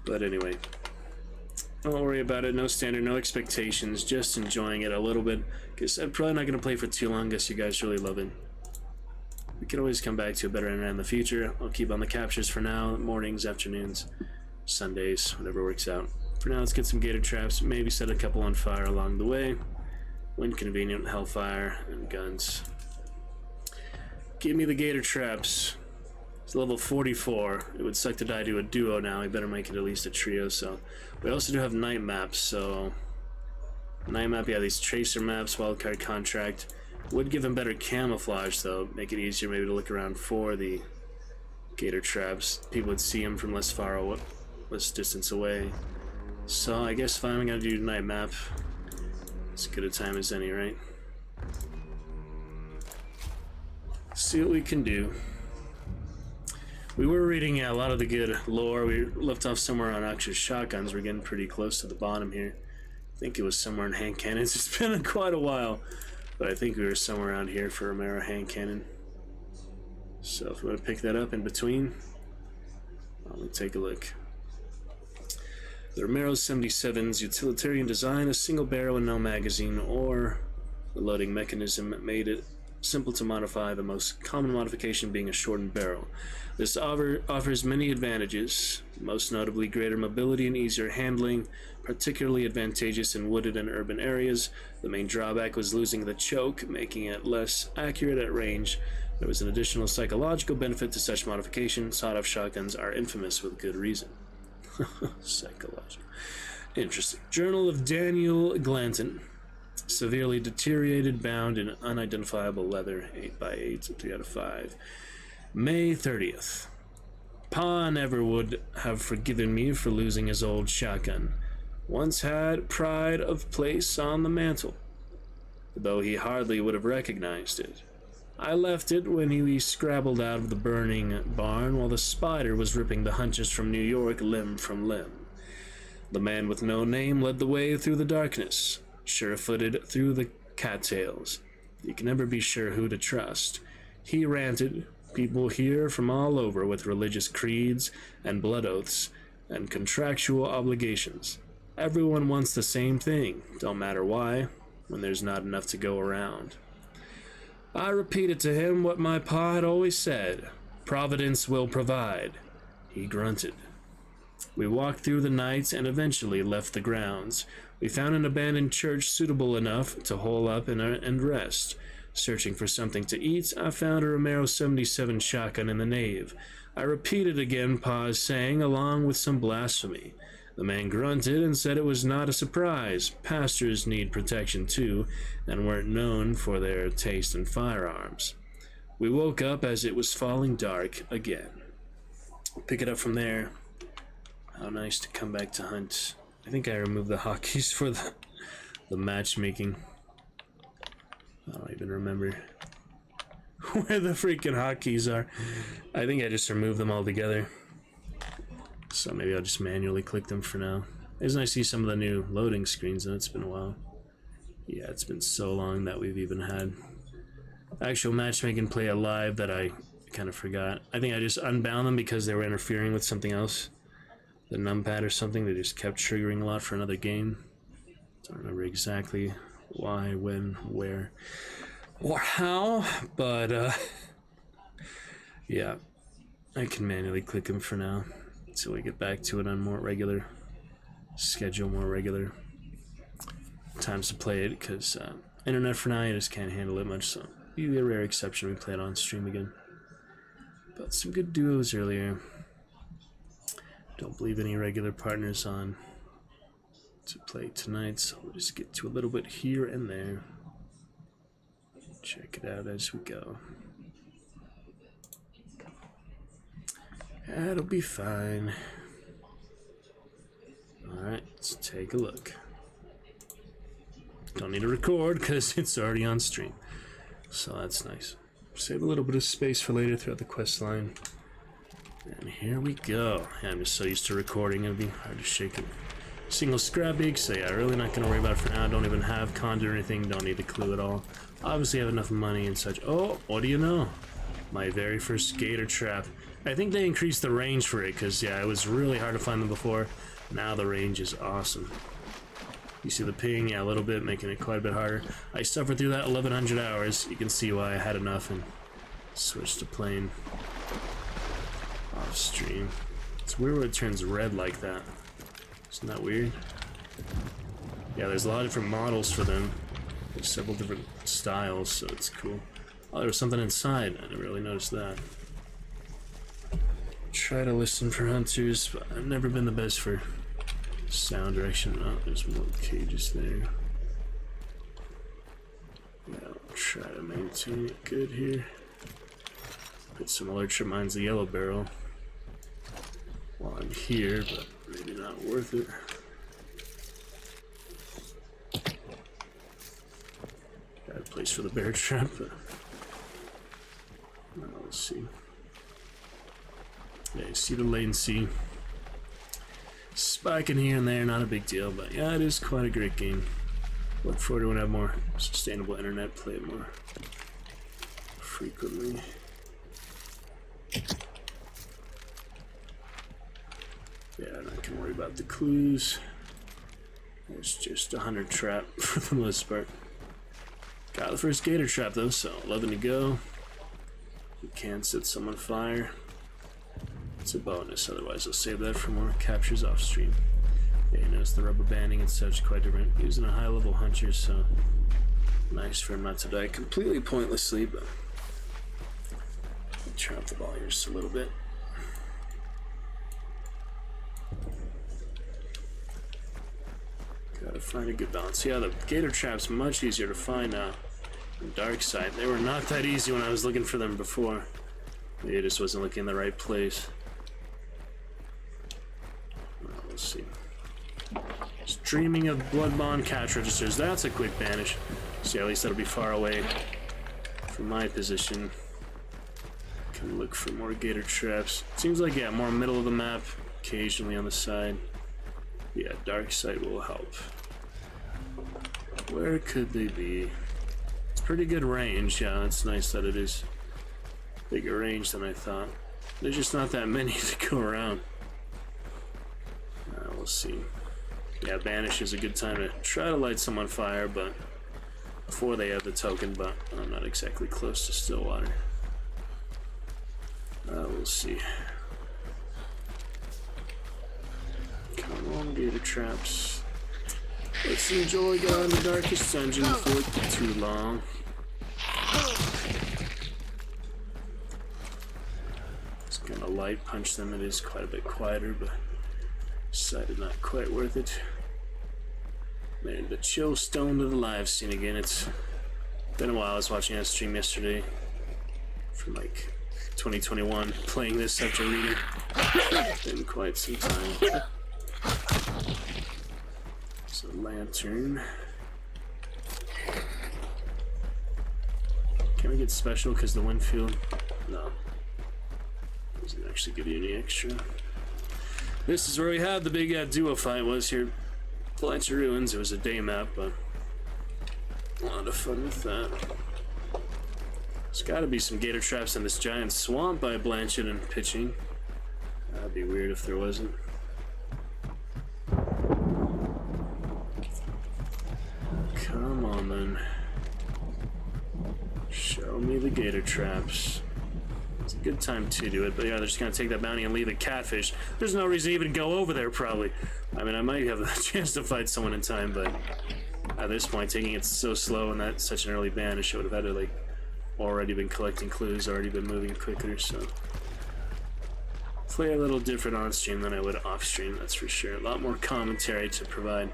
But anyway, don't worry about it. No standard, no expectations, just enjoying it a little bit, because I'm probably not going to play for too long. Guess you guys really love it. We can always come back to a better internet in the future. I'll keep on the captures for now, mornings, afternoons, Sundays, whatever works out. For now, let's get some gator traps, maybe set a couple on fire along the way. When convenient, hellfire and guns. Give me the gator traps. It's level 44. It would suck to die to a duo now. I better make it at least a trio. So we also do have night maps. So night map, yeah, these tracer maps, wildcard contract. Would give them better camouflage though. Make it easier maybe to look around for the gator traps. People would see them from less distance away. So I guess fine, I'm gonna do night map. As good a time as any, right? See what we can do. We were reading a lot of the good lore. We left off somewhere on Oxford shotguns. We're getting pretty close to the bottom here. I think it was somewhere in hand cannons. It's been quite a while, but I think we were somewhere around here for Romero hand cannon. So if we want to pick that up in between, let's take a look. The Romero 77's utilitarian design, a single barrel and no magazine, or the loading mechanism made it simple to modify, the most common modification being a shortened barrel. This offers many advantages, most notably greater mobility and easier handling, particularly advantageous in wooded and urban areas. The main drawback was losing the choke, making it less accurate at range. There was an additional psychological benefit to such modification. Sawed-off shotguns are infamous with good reason. Psychological. Interesting. Journal of Daniel Glanton. Severely deteriorated, bound in unidentifiable leather. 8x8, 3 out of 5. May 30th. Pa never would have forgiven me for losing his old shotgun. Once had pride of place on the mantle, though he hardly would have recognized it. I left it when he scrabbled out of the burning barn while the spider was ripping the hunches from New York limb from limb. The man with no name led the way through the darkness, sure-footed through the cattails. You can never be sure who to trust. He ranted, people here from all over with religious creeds and blood oaths and contractual obligations. Everyone wants the same thing, don't matter why, when there's not enough to go around. I repeated to him what my pa had always said, Providence will provide. He grunted. We walked through the night and eventually left the grounds. We found an abandoned church suitable enough to hole up and rest. Searching for something to eat, I found a Romero 77 shotgun in the nave. I repeated again, Paz saying, along with some blasphemy. The man grunted and said it was not a surprise. Pastors need protection too, and weren't known for their taste in firearms. We woke up as it was falling dark again. Pick it up from there. How nice to come back to hunt. I think I removed the hotkeys for the matchmaking. I don't even remember where the freaking hotkeys are. I think I just removed them all together. So maybe I'll just manually click them for now. It's nice to see some of the new loading screens though. It's been a while. Yeah, it's been so long that we've even had actual matchmaking play alive that I kind of forgot. I think I just unbound them because they were interfering with something else. The numpad or something. They just kept triggering a lot for another game. Don't remember exactly why, when, where, or how, but yeah, I can manually click them for now until we get back to it on more regular schedule, more regular times to play it, because internet for now, you just can't handle it much, so be a rare exception we play it on stream again. But some good duos earlier. Don't believe any regular partners on to play tonight, so we'll just get to a little bit here and there. Check it out as we go. That'll be fine. Alright, let's take a look. Don't need to record because it's already on stream, so that's nice. Save a little bit of space for later throughout the quest line. And here we go. Yeah, I'm just so used to recording, it'll be hard to shake it. Single scrap beak, so yeah, really not gonna worry about it for now. Don't even have conduit or anything, don't need the clue at all. Obviously have enough money and such. Oh, what do you know? My very first gator trap. I think they increased the range for it, because yeah, it was really hard to find them before. Now the range is awesome. You see the ping? Yeah, a little bit, making it quite a bit harder. I suffered through that 1100 hours. You can see why I had enough and switched to playing off stream. It's weird when it turns red like that. Isn't that weird? Yeah, there's a lot of different models for them. There's several different styles, so it's cool. Oh, there was something inside. I didn't really notice that. Try to listen for hunters, but I've never been the best for sound direction. Oh, there's more cages there. Yeah, I'll try to maintain it good here. Put some alerts reminds the yellow barrel while I'm here, but maybe not worth it. Got a place for the bear trap, but we'll see. Yeah, you see the latency spiking here and there, not a big deal, but yeah, it is quite a great game. Look forward to when I have more sustainable internet, play it more frequently. Yeah, I'm not gonna worry about the clues. It's just a hunter trap for the most part. Got the first gator trap though, so 11 to go. We can set someone fire. It's a bonus, otherwise I'll save that for more captures off stream. Yeah, you notice the rubber banding and such, quite different. Using a high level hunter, so nice for him not to die completely pointlessly, but turn up the volume just a little bit. Gotta find a good balance. Yeah, the gator trap's much easier to find now. On Dark Side, they were not that easy when I was looking for them before. Maybe I just wasn't looking in the right place. Well, we'll see. Streaming of Blood Bond catch registers. That's a quick banish. See, at least that'll be far away from my position. Can look for more gator traps. Seems like, yeah, more middle of the map, occasionally on the side. Yeah, Dark Side will help. Where could they be? It's pretty good range. Yeah, it's nice that it is bigger range than I thought. There's just not that many to go around. We'll see. Yeah, banish is a good time to try to light someone on fire, but before they have the token, but I'm not exactly close to Stillwater. We'll see. Come on, gator traps. Let's enjoy going in the darkest dungeon for too long. light punch them, it is quite a bit quieter, but decided not quite worth it. Man, the chill stone to the live scene again. It's been a while. I was watching that stream yesterday from like 2021, playing this after reading. Been quite some time. It's a lantern. Can we get special because the Winfield? No. Doesn't actually give you any extra. This is where we had the big duo fight was here. Blanchard Ruins. It was a day map, but a lot of fun with that. There's got to be some gator traps in this giant swamp by Blanchard and pitching. That'd be weird if there wasn't. Come on then. Show me the gator traps. It's a good time to do it, but yeah, they're just gonna take that bounty and leave the catfish. There's no reason to even go over there, probably. I mean, I might have a chance to fight someone in time, but at this point, taking it so slow and that's such an early banish, I would have had to, like, already been collecting clues, already been moving quicker, so. Play a little different on stream than I would off stream, that's for sure. A lot more commentary to provide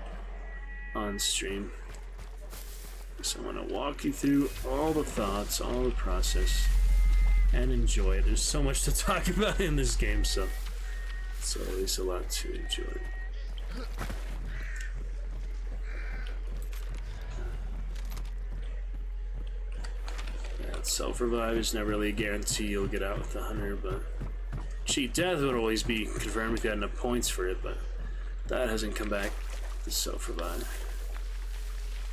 on stream. So I want to walk you through all the thoughts, all the process, and enjoy it. There's so much to talk about in this game, so it's always a lot to enjoy. Yeah, self-revive is never really a guarantee you'll get out with the hunter, but cheat death would always be confirmed if you had enough points for it, but that hasn't come back, the self-revive.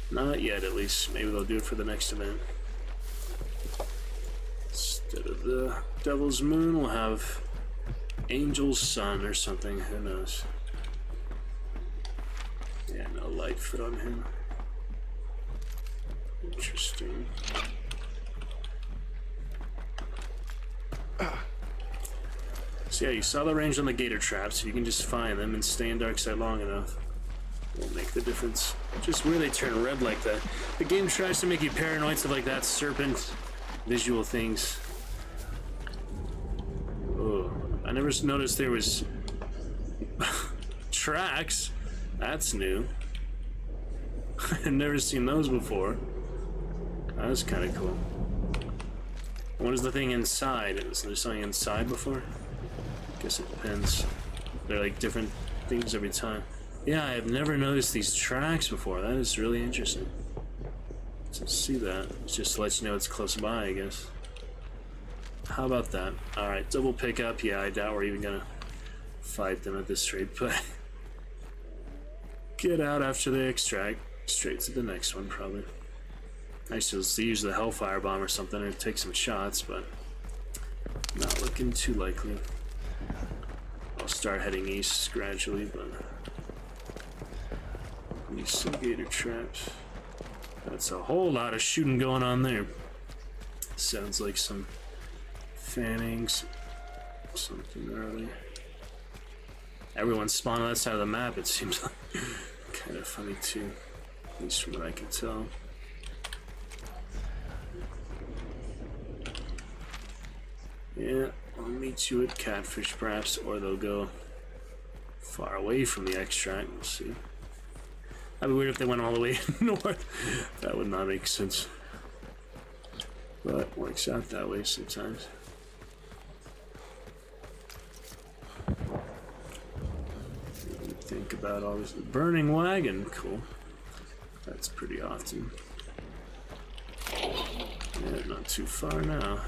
Not yet, at least. Maybe they'll do it for the next event. Instead of the Devil's Moon, we'll have Angel's Sun or something. Who knows? Yeah, no Lightfoot on him. Interesting. So yeah, you saw the range on the gator traps. If you can just find them and stay in dark side long enough, will make the difference. Just where they turn red like that. The game tries to make you paranoid, stuff like that, serpent, visual things. Oh, I never noticed there was tracks. That's new. I've never seen those before. That was kind of cool. What is the thing inside? Is there something inside before? Guess it depends. They're like different things every time. Yeah, I have never noticed these tracks before. That is really interesting. So see that. It's just to let you know it's close by, I guess. How about that? Alright, double pickup. Yeah, I doubt we're even gonna fight them at this rate, but get out after they extract. Straight to the next one, probably. I should use the Hellfire Bomb or something or take some shots, but not looking too likely. I'll start heading east gradually, but need some gator traps. That's a whole lot of shooting going on there. Sounds like some Fannings, something early. Everyone's spawning on that side of the map, it seems like. Kind of funny too, at least from what I can tell. Yeah, I'll meet you at Catfish perhaps, or they'll go far away from the extract, we'll see. That'd be weird if they went all the way north. That would not make sense. But it works out that way sometimes. Think about all this. Burning wagon, cool. That's pretty often. Yeah, not too far now.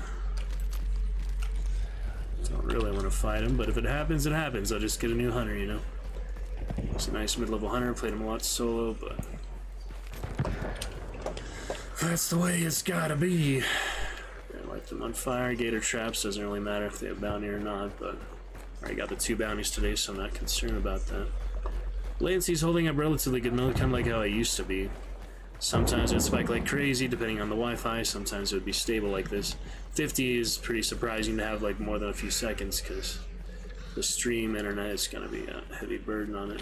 Don't really want to fight him, but if it happens, it happens. I'll just get a new hunter, you know. He's a nice mid-level hunter, played him a lot solo, but that's the way it's gotta be. Yeah, light them on fire. Gator traps, doesn't really matter if they have bounty or not, but I already got the 2 bounties today, so I'm not concerned about that. Latency's holding up relatively good, kind of like how I used to be. Sometimes it would spike like crazy, depending on the Wi-Fi. Sometimes it would be stable like this. 50 is pretty surprising to have like more than a few seconds, because the stream internet is going to be a heavy burden on it.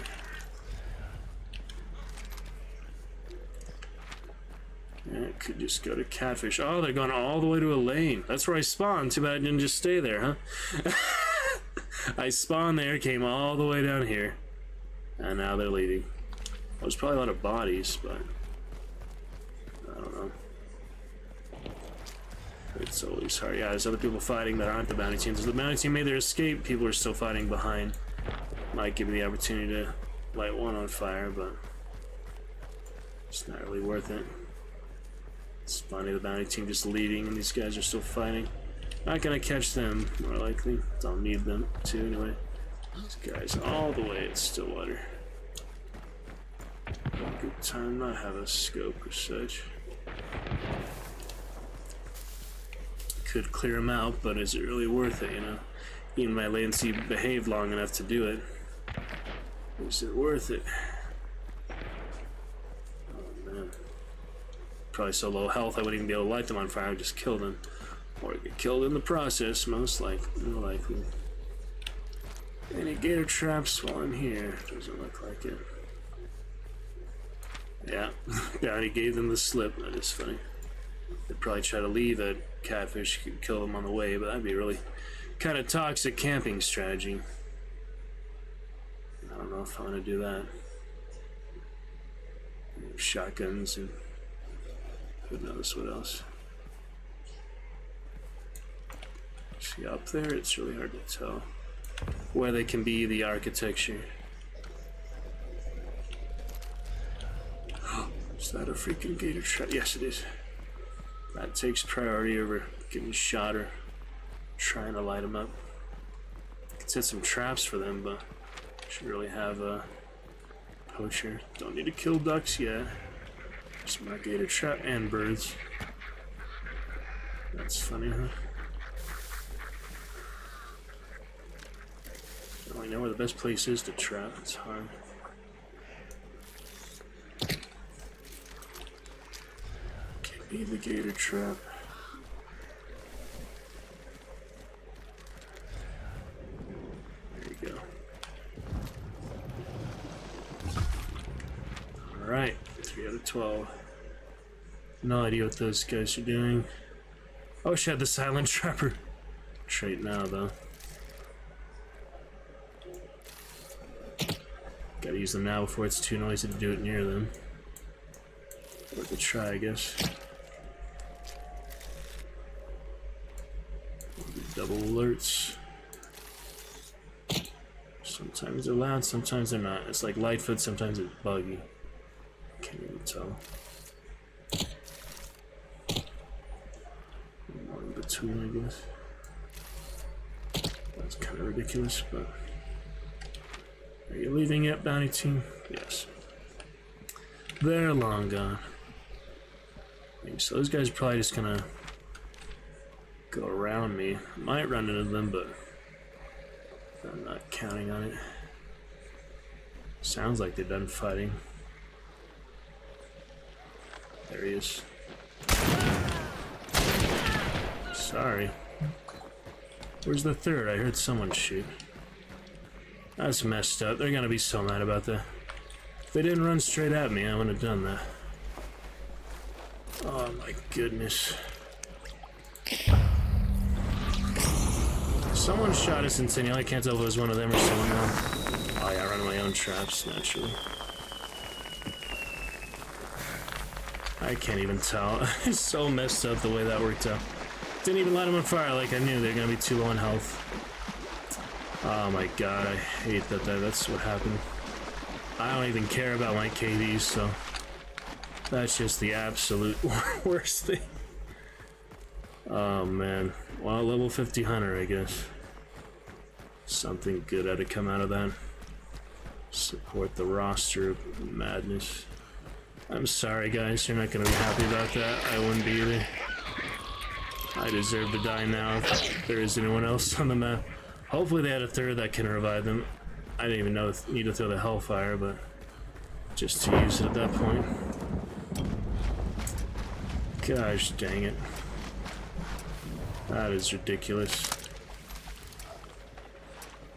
Yeah, it could just go to Catfish. Oh, they're going all the way to a lane. That's where I spawned. Too bad I didn't just stay there, huh? I spawned there, came all the way down here, and now they're leaving. There's probably a lot of bodies, but I don't know. It's always hard. Yeah, there's other people fighting that aren't the bounty teams. As the bounty team made their escape, people are still fighting behind. Might give me the opportunity to light one on fire, but it's not really worth it. It's funny, the bounty team just leading and these guys are still fighting. Not gonna catch them, more likely. Don't need them to anyway. These guys all the way at Stillwater. Good time not have a scope or such. Could clear them out, but is it really worth it, you know? Even my latency behaved long enough to do it. Is it worth it? Oh man. Probably so low health I wouldn't even be able to light them on fire, I would just kill them. Or get killed in the process, most likely. Any gator traps while I'm here? Doesn't look like it. Yeah, Bounty gave them the slip, that is funny. They'd probably try to leave a catfish, could kill them on the way, but that'd be really kind of toxic camping strategy. I don't know if I want to do that. Shotguns and who knows what else. See up there, it's really hard to tell where they can be, the architecture. Is that a freaking gator trap? Yes, it is. That takes priority over getting shot or trying to light them up. Could set some traps for them, but should really have a poacher. Don't need to kill ducks yet. Smart gator trap and birds. That's funny, huh? I don't really know where the best place is to trap. It's hard. Be the gator trap. There you go. Alright, 3 out of 12. No idea what those guys are doing. Oh shit, the silent trapper trait now though. Gotta use them now before it's too noisy to do it near them. Worth a try, I guess. Double alerts. Sometimes they're loud, sometimes they're not. It's like Lightfoot, sometimes it's buggy. Can't even tell. More in between, I guess. That's kind of ridiculous, but. Are you leaving yet, bounty team? Yes. They're long gone. So those guys are probably just gonna go around me. Might run into them, but I'm not counting on it. Sounds like they're done fighting. There he is. Sorry. Where's the third? I heard someone shoot. That's messed up. They're gonna be so mad about that. If they didn't run straight at me, I would have done that. Oh my goodness. Someone shot a Centennial. I can't tell if it was one of them or someone else. Oh yeah, I run my own traps, naturally. I can't even tell. It's so messed up the way that worked out. Didn't even light them on fire like I knew they were gonna be too low in health. Oh my god, I hate that that's what happened. I don't even care about my KDs, so that's just the absolute worst thing. Oh man. Well, level 50 hunter, I guess. Something good had to come out of that. Support the roster of madness. I'm sorry guys, you're not gonna be happy about that. I wouldn't be either. I deserve to die now if there is anyone else on the map. Hopefully they had a third that can revive them. I didn't even know need to throw the Hellfire, but just to use it at that point. Gosh dang it. That is ridiculous.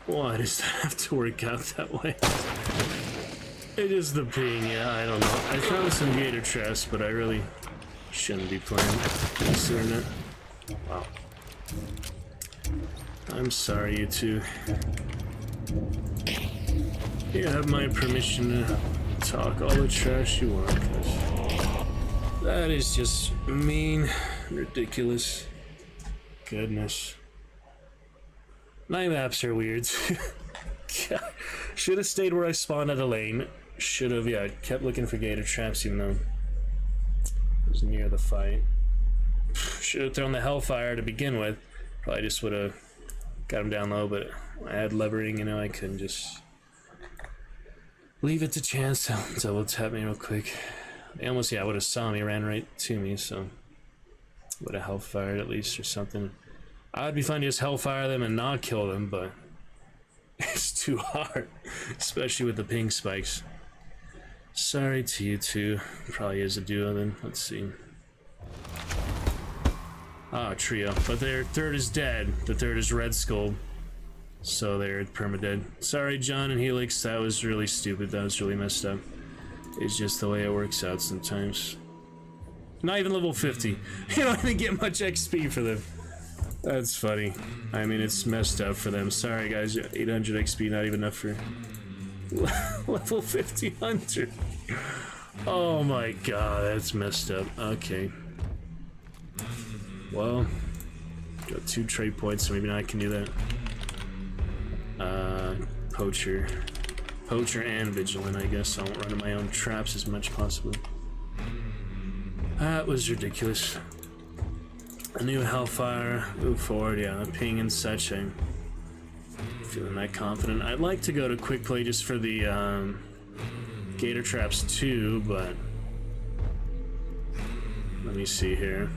Why does that have to work out that way? It is the ping, yeah, I don't know. I found some gator traps, but I really shouldn't be playing considering it. Wow. I'm sorry, you two. You have my permission to talk all the trash you want, 'cause that is just mean, ridiculous. Goodness. Night maps are weird. Should have stayed where I spawned at a lane. Should have, yeah, kept looking for gator traps even though it was near the fight. Should have thrown the Hellfire to begin with. Probably just would have got him down low, but I had levering, you know, I couldn't just leave it to chance to double tap me real quick. They almost, yeah, would have saw me, ran right to me, so would have Hellfired at least or something. I'd be fine to just Hellfire them and not kill them, but it's too hard, especially with the ping spikes. Sorry to you two. Probably is a duo then. Let's see. Ah, trio. But their third is dead. The third is Red Skull. So they're permadead. Sorry, John and Helix. That was really stupid. That was really messed up. It's just the way it works out sometimes. Not even level 50. You don't even get much XP for them. That's funny. I mean, it's messed up for them. Sorry, guys. 800 XP, not even enough for level 50 hunter. Oh my god, that's messed up. Okay. Well, got 2 trade points, so maybe now I can do that. Poacher. Poacher and Vigilant, I guess. I won't run into my own traps as much as possible. That was ridiculous. A new Hellfire, move forward, yeah, ping and such. I'm feeling that confident. I'd like to go to quick play just for the gator traps too, but let me see here.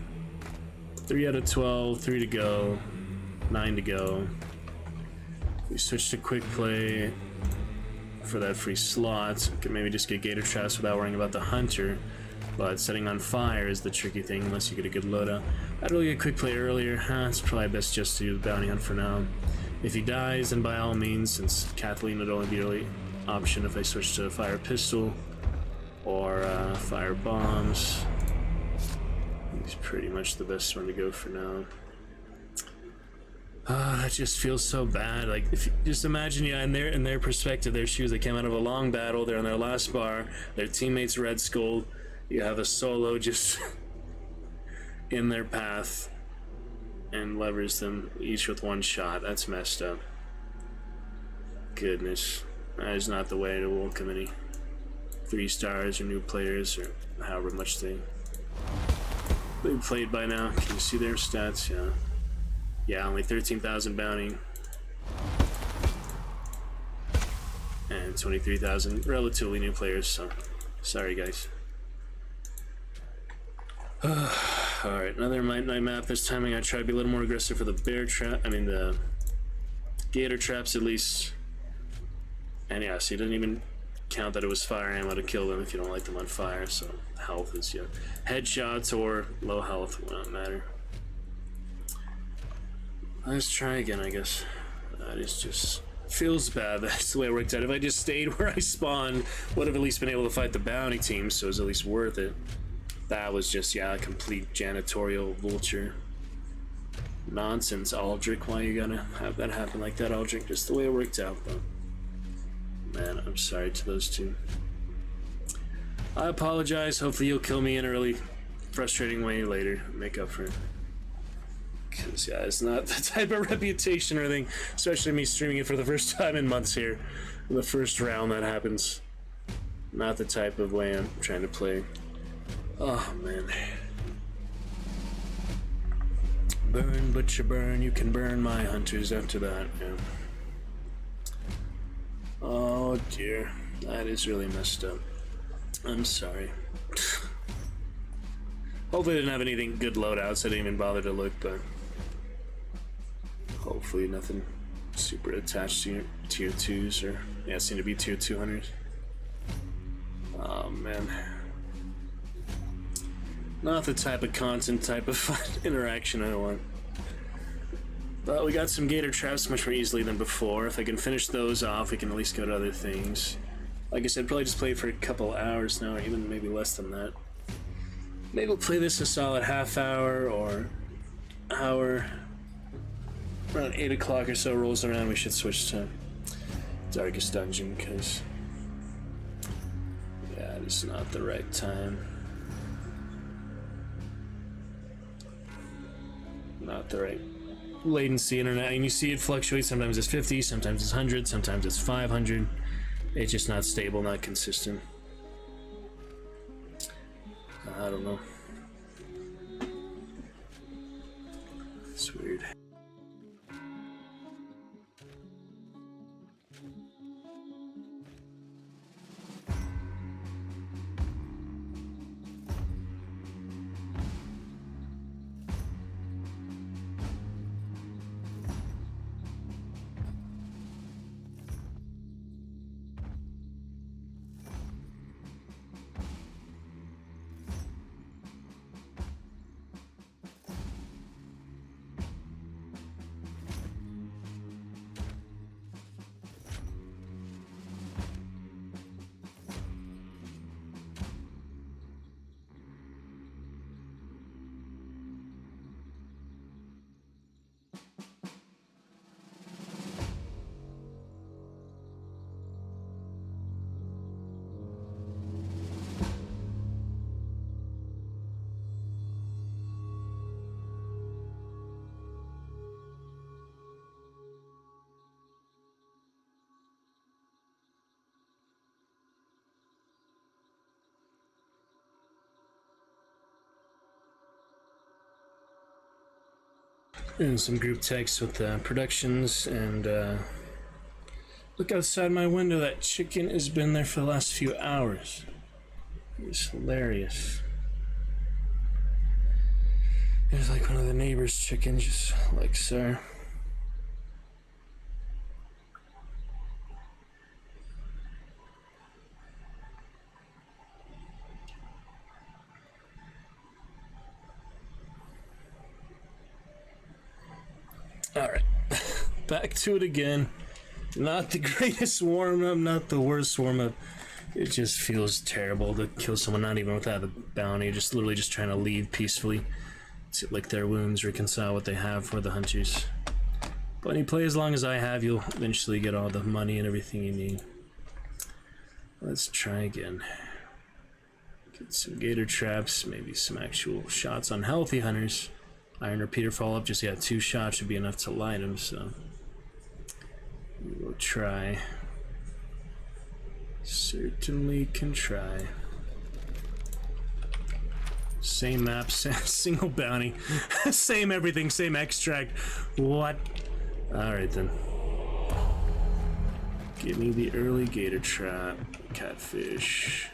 3 out of 12, 3 to go, 9 to go. We switch to quick play for that free slot. Could maybe just get gator traps without worrying about the hunter. But setting on fire is the tricky thing unless you get a good loadout. I'd really get quick play earlier. It's probably best just to do the bounty hunt for now. If he dies, then by all means, since Kathleen would only be the only option if I switch to fire pistol or fire bombs. He's pretty much the best one to go for now. That just feels so bad. Like, if you just imagine, yeah, in their perspective, their shoes, they came out of a long battle, they're on their last bar, their teammate's Red Skull. You have a solo just in their path and levers them each with 1 shot. That's messed up. Goodness. That is not the way to welcome any 3 stars or new players or however much they've played by now. Can you see their stats? Yeah. Yeah, only 13,000 bounty. And 23,000 relatively new players, so sorry guys. Alright, another night map. This time I'm gonna try to be a little more aggressive for the bear trap. I mean the gator traps at least. And yeah, so he doesn't even count that it was fire ammo to kill them if you don't light them on fire, so health is, yeah. Headshots or low health will not matter. Let's try again, I guess. That is just feels bad. That's the way it worked out. If I just stayed where I spawned, would have at least been able to fight the bounty team, so it was at least worth it. That was just, yeah, a complete janitorial vulture nonsense, Aldrich. Why you gotta have that happen like that, Aldrich? Just the way it worked out, but man, I'm sorry to those two. I apologize. Hopefully you'll kill me in a really frustrating way later. Make up for it. Because, yeah, it's not the type of reputation or anything, especially me streaming it for the first time in months here. In the first round that happens. Not the type of way I'm trying to play. Oh, man. Burn, butcher, burn. You can burn my hunters after that, yeah. Oh, dear. That is really messed up. I'm sorry. Hopefully I didn't have anything good loadouts. I didn't even bother to look, but hopefully nothing super attached to your tier 2s or, yeah, seem to be tier 200s. Oh, man. Not the type of content, type of fun interaction I want. But we got some gator traps much more easily than before. If I can finish those off, we can at least go to other things. Like I said, probably just play for a couple hours now, or even maybe less than that. Maybe we'll play this a solid half hour or hour. around 8 o'clock or so rolls around, we should switch to Darkest Dungeon, because yeah, it's not the right time. Not the right latency internet, and you see it fluctuate. Sometimes it's 50, sometimes it's 100, sometimes it's 500. It's just not stable, not consistent. I don't know. It's weird. And some group text with productions, and look outside my window. That chicken has been there for the last few hours. It's hilarious. There's like one of the neighbor's chickens, just like so. Alright, back to it again. Not the greatest warm-up, not the worst warm-up. It just feels terrible to kill someone, not even without a bounty, just literally just trying to leave peacefully. To lick their wounds, reconcile what they have for the hunters. But when you play as long as I have, you'll eventually get all the money and everything you need. Let's try again. Get some gator traps, maybe some actual shots on healthy hunters. Iron repeater follow-up, just 2 shots should be enough to light him, so we will try. Certainly can try. Same map, single bounty, same everything, same extract. What? Alright then. Give me the early gator trap, catfish.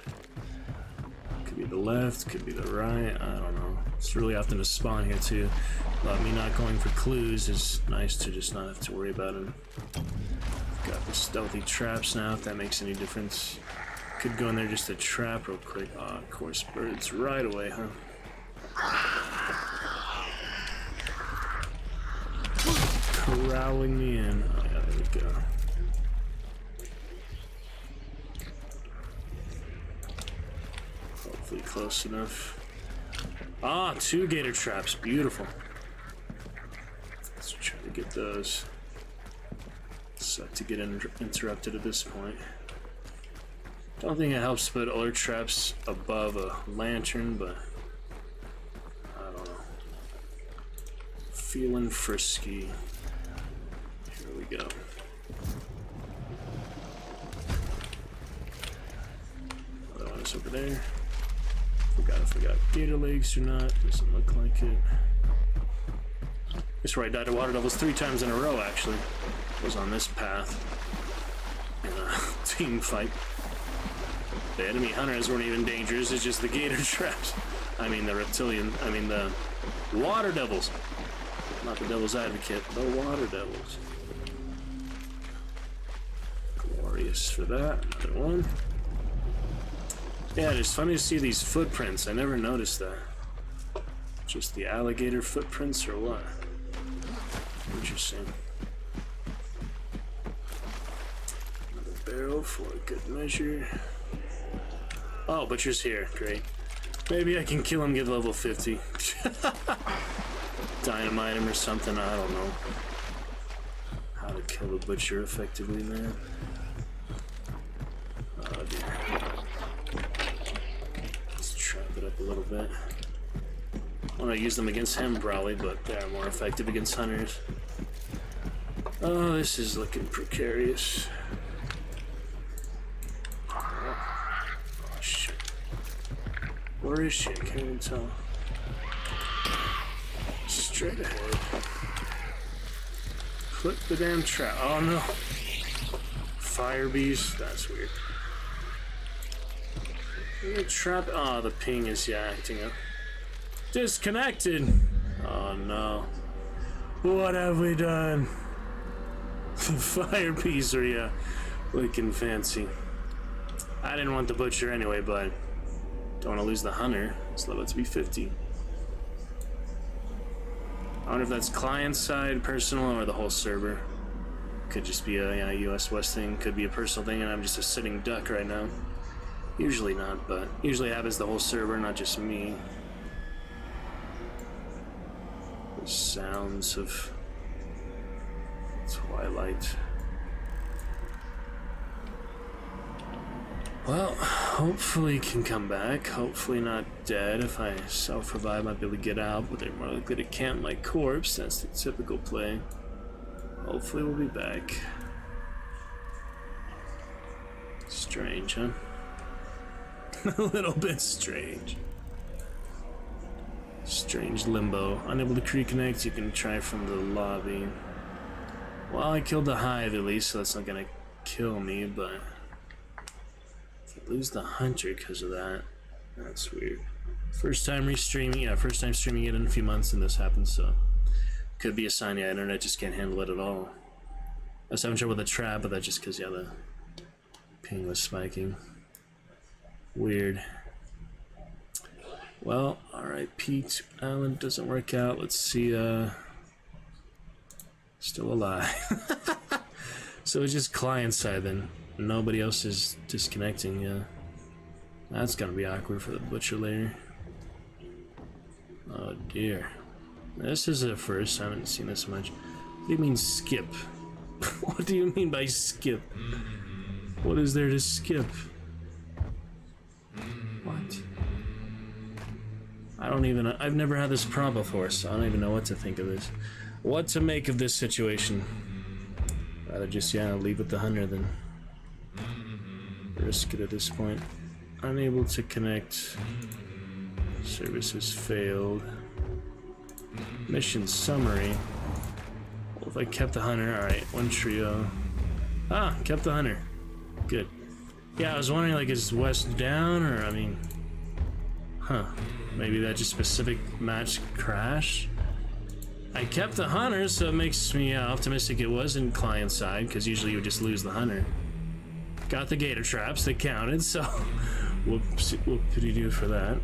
Could be the left, could be the right, I don't know. It's really often to spawn here too. But me not going for clues is nice to just not have to worry about them. Got the stealthy traps now, if that makes any difference. Could go in there just to trap real quick. Ah, of course, birds right away, huh? Corralling me in. Oh yeah, there we go. Hopefully close enough. Ah, 2 gator traps. Beautiful. Let's try to get those. Suck to get interrupted at this point. Don't think it helps to put alert traps above a lantern, but I don't know. Feeling frisky. Here we go. Other one is over there. Forgot if we got gator legs or not. Doesn't look like it. That's where I died to water devils 3 times in a row, actually. Was on this path in a team fight. The enemy hunters weren't even dangerous, it's just the gator traps. I mean the water devils. Not the devil's advocate, the water devils. Glorious for that. Another one. Yeah, it's funny to see these footprints. I never noticed that. Just the alligator footprints or what? Interesting. Another barrel for a good measure. Oh, Butcher's here. Great. Maybe I can kill him, get level 50. Dynamite him or something, I don't know. kill the butcher effectively, man. Oh dear. Let's trap it up a little bit. I want to use them against him probably, but they're more effective against hunters. Oh, this is looking precarious. Oh shit. Where is she? I can't even tell. Straight ahead. Put the damn trap. Oh no. Fire bees. That's weird. The trap. Oh, the ping is acting up. Disconnected. Oh no. What have we done? The fire bees are looking fancy. I didn't want the butcher anyway, but don't want to lose the hunter. It's level to be 50. I wonder if that's client side, personal, or the whole server. Could just be a US West thing, could be a personal thing, and I'm just a sitting duck right now. Usually not, but usually happens the whole server, not just me. The sounds of twilight. Well, hopefully he can come back. Hopefully not dead. If I self-revive, I might be able to get out, but they're more likely to camp my corpse. That's the typical play. Hopefully we'll be back. Strange, huh? A little bit strange. Strange limbo. Unable to reconnect, you can try from the lobby. Well, I killed the hive at least, so that's not gonna kill me, but lose the hunter because of that. That's weird. First time restreaming, yeah, first time streaming it in a few months and this happened, so could be a sign the internet just can't handle it at all. I was having trouble with the trap, but that's just because, yeah, the ping was spiking. Weird. Well, alright, Pete Allen doesn't work out. Let's see, still alive. So it's just client side then. Nobody else is disconnecting, yeah. That's gonna be awkward for the butcher later. Oh dear. This is a first, I haven't seen this much. What do you mean skip? What do you mean by skip? What is there to skip? What? I've never had this problem before, so I don't even know what to think of this. What to make of this situation. Rather just, yeah, leave with the hunter than risk it at this point. Unable to connect. Services failed. Mission summary. Well, if I kept the hunter, alright, one trio. Ah, kept the hunter. Good. Yeah, I was wondering, like, is West down, or, I mean... Huh. Maybe that just specific match crashed? I kept the hunter, so it makes me optimistic it wasn't client side, because usually you would just lose the hunter. Got the gator traps, they counted, so whoop-de-doo for that.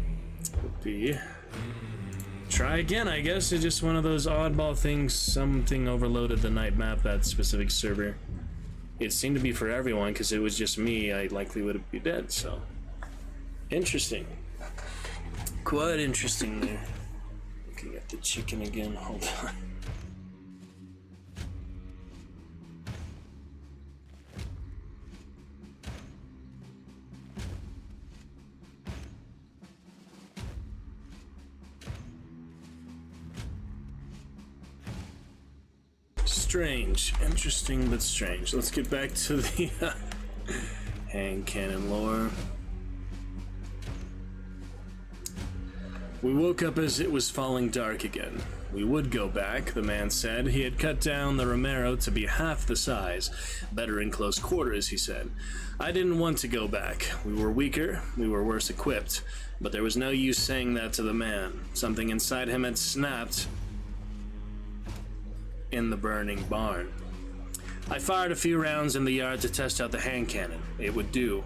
Whoopee. Try again, I guess. It's just one of those oddball things. Something overloaded the night map, that specific server. It seemed to be for everyone, because it was just me. I likely would be dead, so. Interesting. Quite interesting there. Looking at the chicken again, hold on. Strange. Interesting, but strange. Let's get back to the hand cannon lore. We woke up as it was falling dark again. We would go back, the man said. He had cut down the Romero to be half the size. Better in close quarters, he said. I didn't want to go back. We were weaker, we were worse equipped. But there was no use saying that to the man. Something inside him had snapped in the burning barn. I fired a few rounds in the yard to test out the hand cannon. It would do.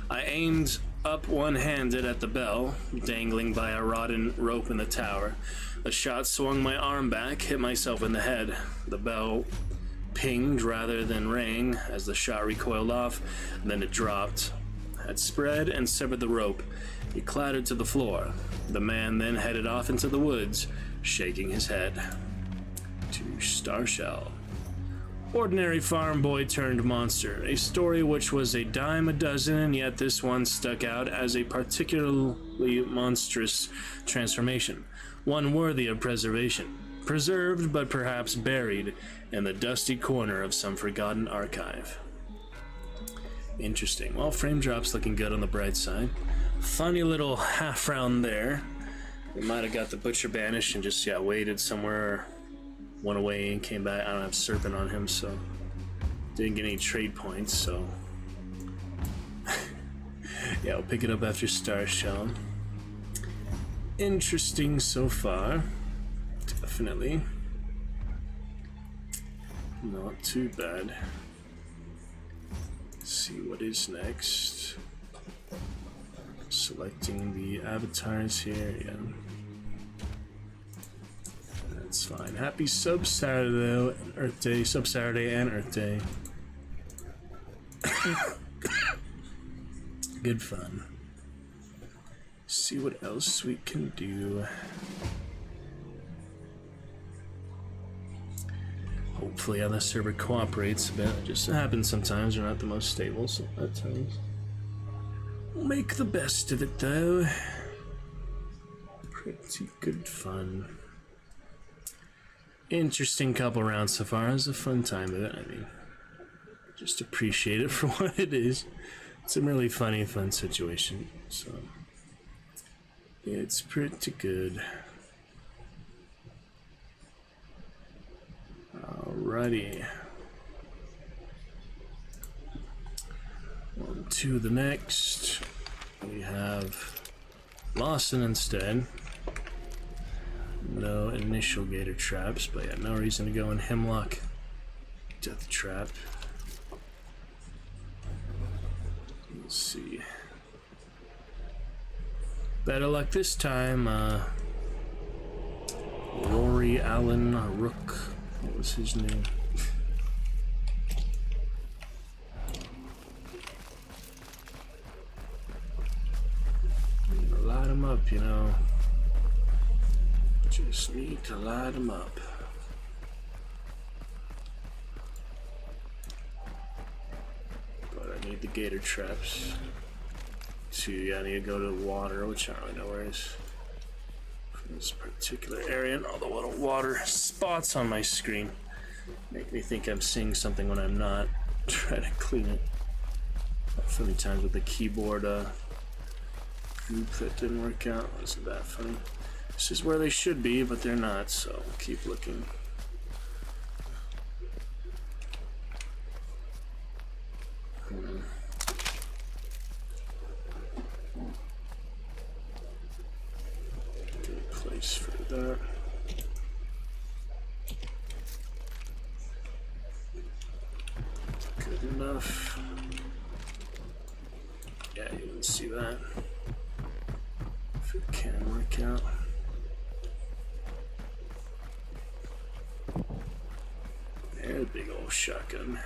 I aimed up one-handed at the bell, dangling by a rotten rope in the tower. The shot swung my arm back, hit myself in the head. The bell pinged rather than rang as the shot recoiled off, then it dropped. Had spread and severed the rope. It clattered to the floor. The man then headed off into the woods, shaking his head. To Starshell. Ordinary farm boy turned monster, a story which was a dime a dozen, and yet this one stuck out as a particularly monstrous transformation, one worthy of preservation. Preserved, but perhaps buried in the dusty corner of some forgotten archive. Interesting. Well, frame drop's looking good on the bright side. Funny little half round there. We might have got the butcher banished and just, waited somewhere, went away and came back. I don't have Serpent on him, so didn't get any trade points, so yeah, we'll pick it up after Star Shell. Interesting so far. Definitely. Not too bad. Let's see what is next. Selecting the avatars here, yeah. That's fine. Happy Sub Saturday though, Earth Day, Sub Saturday and Earth Day. Good fun. See what else we can do. Hopefully, the server cooperates a bit. It just happens sometimes. They're not the most stable, so at times. We'll make the best of it, though. Pretty good fun. Interesting couple rounds so far. It was a fun time of it. I mean, just appreciate it for what it is. It's a really funny, fun situation. So, it's pretty good. Alrighty. On to the next. We have Lawson instead. No initial gator traps, but yeah, no reason to go in Hemlock Death Trap. Let's see. Better luck this time. Rory Allen Rook. What was his name? Light him up, you know. Just need to light him up. But I need the gator traps. I need to go to the water, which I don't really know where it is. From this particular area, and all the little water spots on my screen make me think I'm seeing something when I'm not. Try to clean it. So many times with the keyboard goop that didn't work out. Wasn't that funny? This is where they should be, but they're not, so keep looking. Good place for that. Good enough. Yeah, you didn't see that. If it can work out. There's a big old shotgun.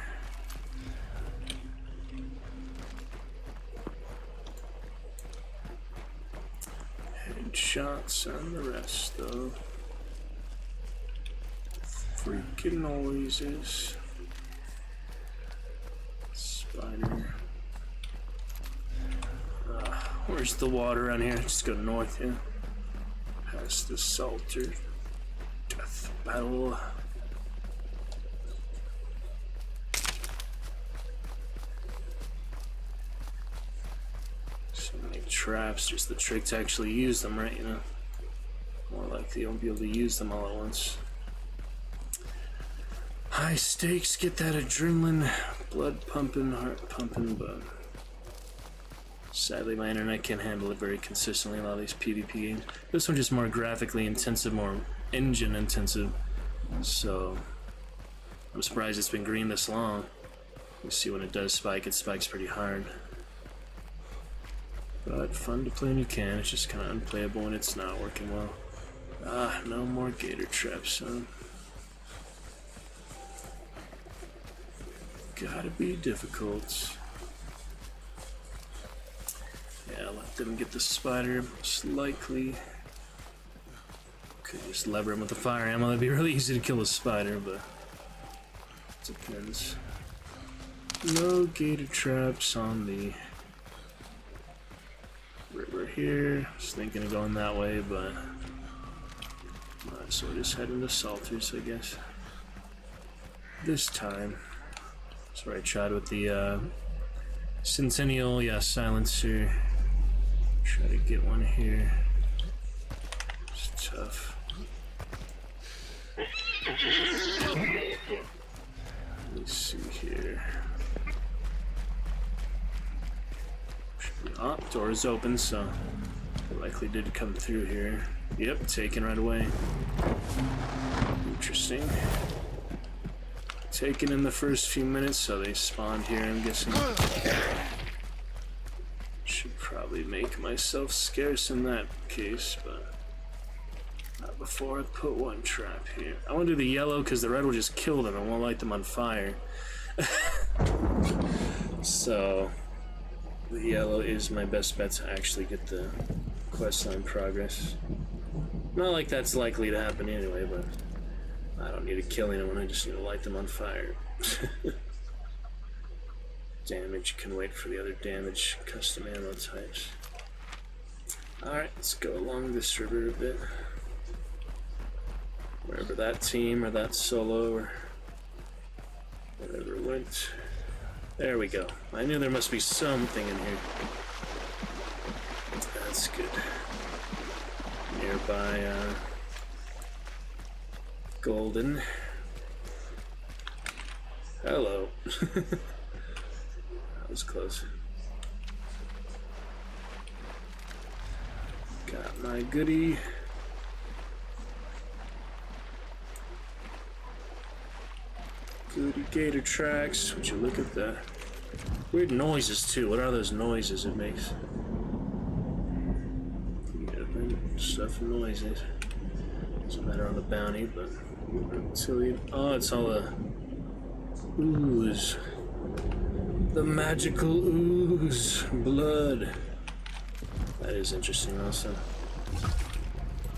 Headshots and the rest though. Freaking noises. Spider. Where's the water around here? Just go north here. Past the Salter. Death Battle. So many traps, just the trick to actually use them, right? You know, more likely you won't be able to use them all at once. High stakes, get that adrenaline, blood pumping, heart pumping, but sadly my internet can't handle it very consistently in a lot of these PvP games. This one's just more graphically intensive, more engine intensive, so I'm surprised it's been green this long. You see when it does spike, it spikes pretty hard. But fun to play when you can, it's just kind of unplayable when it's not working well. No more gator traps, huh? Gotta be difficult. Yeah, let them get the spider, most likely. Could just lever him with the fire ammo, that'd be really easy to kill a spider, but Depends. No gated traps on the river here. I was thinking of going that way, but so we'll just head into Salters, I guess. This time. That's where I tried with the Centennial, silencer. Try to get one here. It's tough. Let's see here. Oh, door is open, so likely did come through here. Yep, taken right away. Interesting. Taken in the first few minutes, so they spawned here, I'm guessing. Should probably make myself scarce in that case, but not before I put one trap here. I want to do the yellow because the red will just kill them and won't light them on fire. So the yellow is my best bet to actually get the questline progress. Not like that's likely to happen anyway, but I don't need to kill anyone, I just need to light them on fire. Damage can wait for the other damage custom ammo types. Alright, let's go along this river a bit. Wherever that team or that solo or whatever went. There we go. I knew there must be something in here. That's good. Nearby, Golden. Hello. That was close. Got my goodie. Goody gator tracks. Would you look at the weird noises too? What are those noises it makes? Stuff noises. Doesn't matter on the bounty, but reptilian. Oh, it's all the ooze. The magical ooze. Blood. That is interesting also.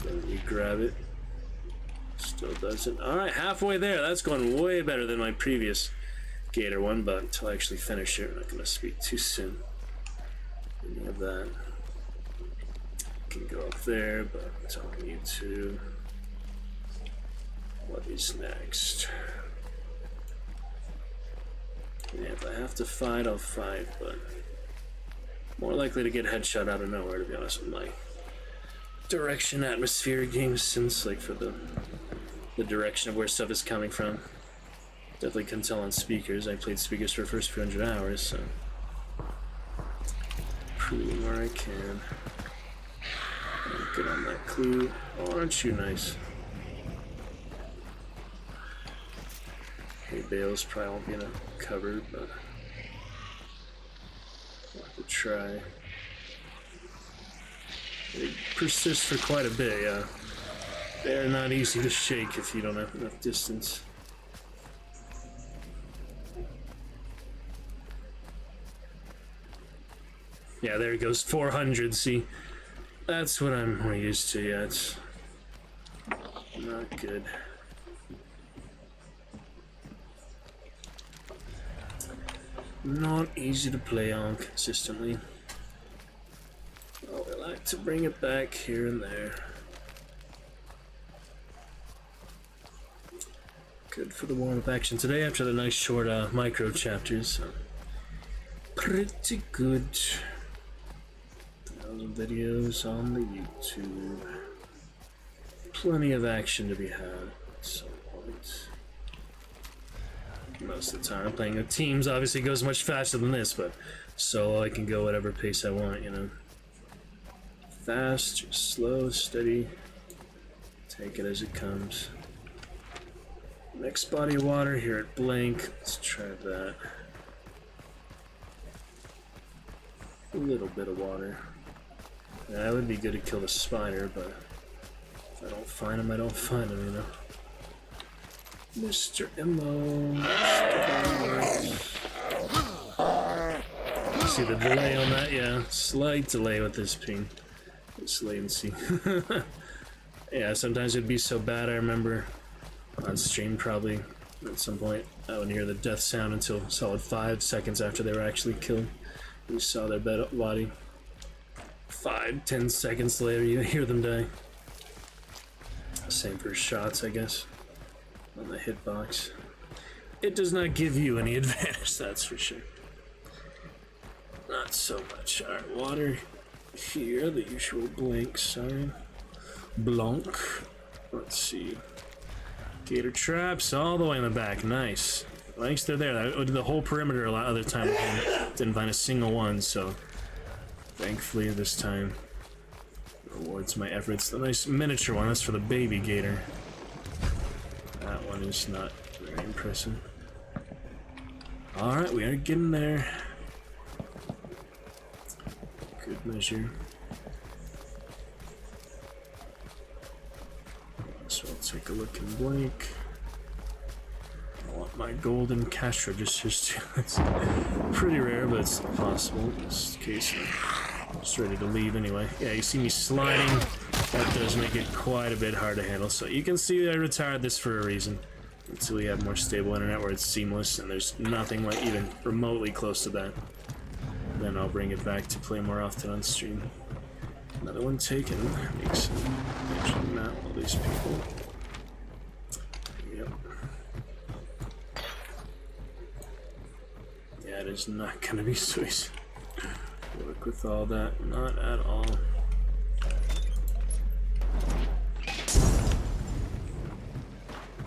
Then you grab it. Still doesn't. Alright, halfway there. That's going way better than my previous gator one, but until I actually finish it, I'm not going to speak too soon. Any of that. Can go up there, but I'm telling you to. What is next? Yeah, if I have to fight, I'll fight, but more likely to get headshot out of nowhere, to be honest with my direction atmosphere games, since like for the direction of where stuff is coming from. Definitely can tell on speakers. I played speakers for the first few hundred hours, so proving where I can. Get on that clue. Oh, aren't you nice? Hey, Bales probably won't be in a cover, but I'll have to try. They persist for quite a bit, yeah. They're not easy to shake if you don't have enough distance. Yeah, there it goes, 400, see? That's what I'm more used to, yeah, it's not good. Not easy to play on consistently. Oh, I like to bring it back here and there. Good for the warm-up action today after the nice short micro chapters. So pretty good. Videos on the YouTube. Plenty of action to be had at some point. Most of the time, playing with teams obviously goes much faster than this, but solo I can go whatever pace I want, you know. Fast, slow, steady. Take it as it comes. Next body of water here at Blank. Let's try that. A little bit of water. Yeah, it would be good to kill the spider, but if I don't find him, I don't find him, you know. Mr. Emo. See the delay on that? Yeah, slight delay with this ping. This latency. Yeah, sometimes it'd be so bad. I remember on stream probably At some point, I wouldn't hear the death sound until solid 5 seconds after they were actually killed. You saw their body. 5-10 seconds later, you hear them die. Same for shots, I guess, on the hitbox. It does not give you any advantage, that's for sure. Not so much. Alright, water here, the usual blank sign. Blanc. Let's see. Gator traps all the way in the back. Nice. At least they're there. I did the whole perimeter a lot other time and didn't find a single one, so thankfully this time rewards my efforts. The nice miniature one, that's for the baby gator. That one is not very impressive. Alright, we are getting there. Good measure. So I'll take a look in blank. I want my golden cash registers too. It's pretty rare, but it's possible. In this case, I'm just ready to leave anyway. Yeah, you see me sliding. That does make it quite a bit hard to handle. So you can see I retired this for a reason. Until we have more stable internet where it's seamless and there's nothing like even remotely close to that. Then I'll bring it back to play more often on stream. Another one taken. Makes sense. Actually, not all these people. Yep. Yeah, it is not gonna be so easy. Work with all that. Not at all.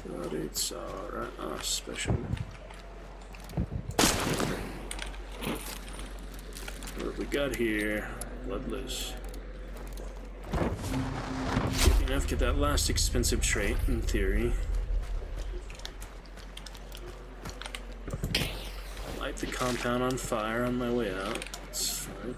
But it's alright. Ah, special. What have we got here? Bloodless. Enough to get that last expensive trait, in theory. Light the compound on fire on my way out. It's fine.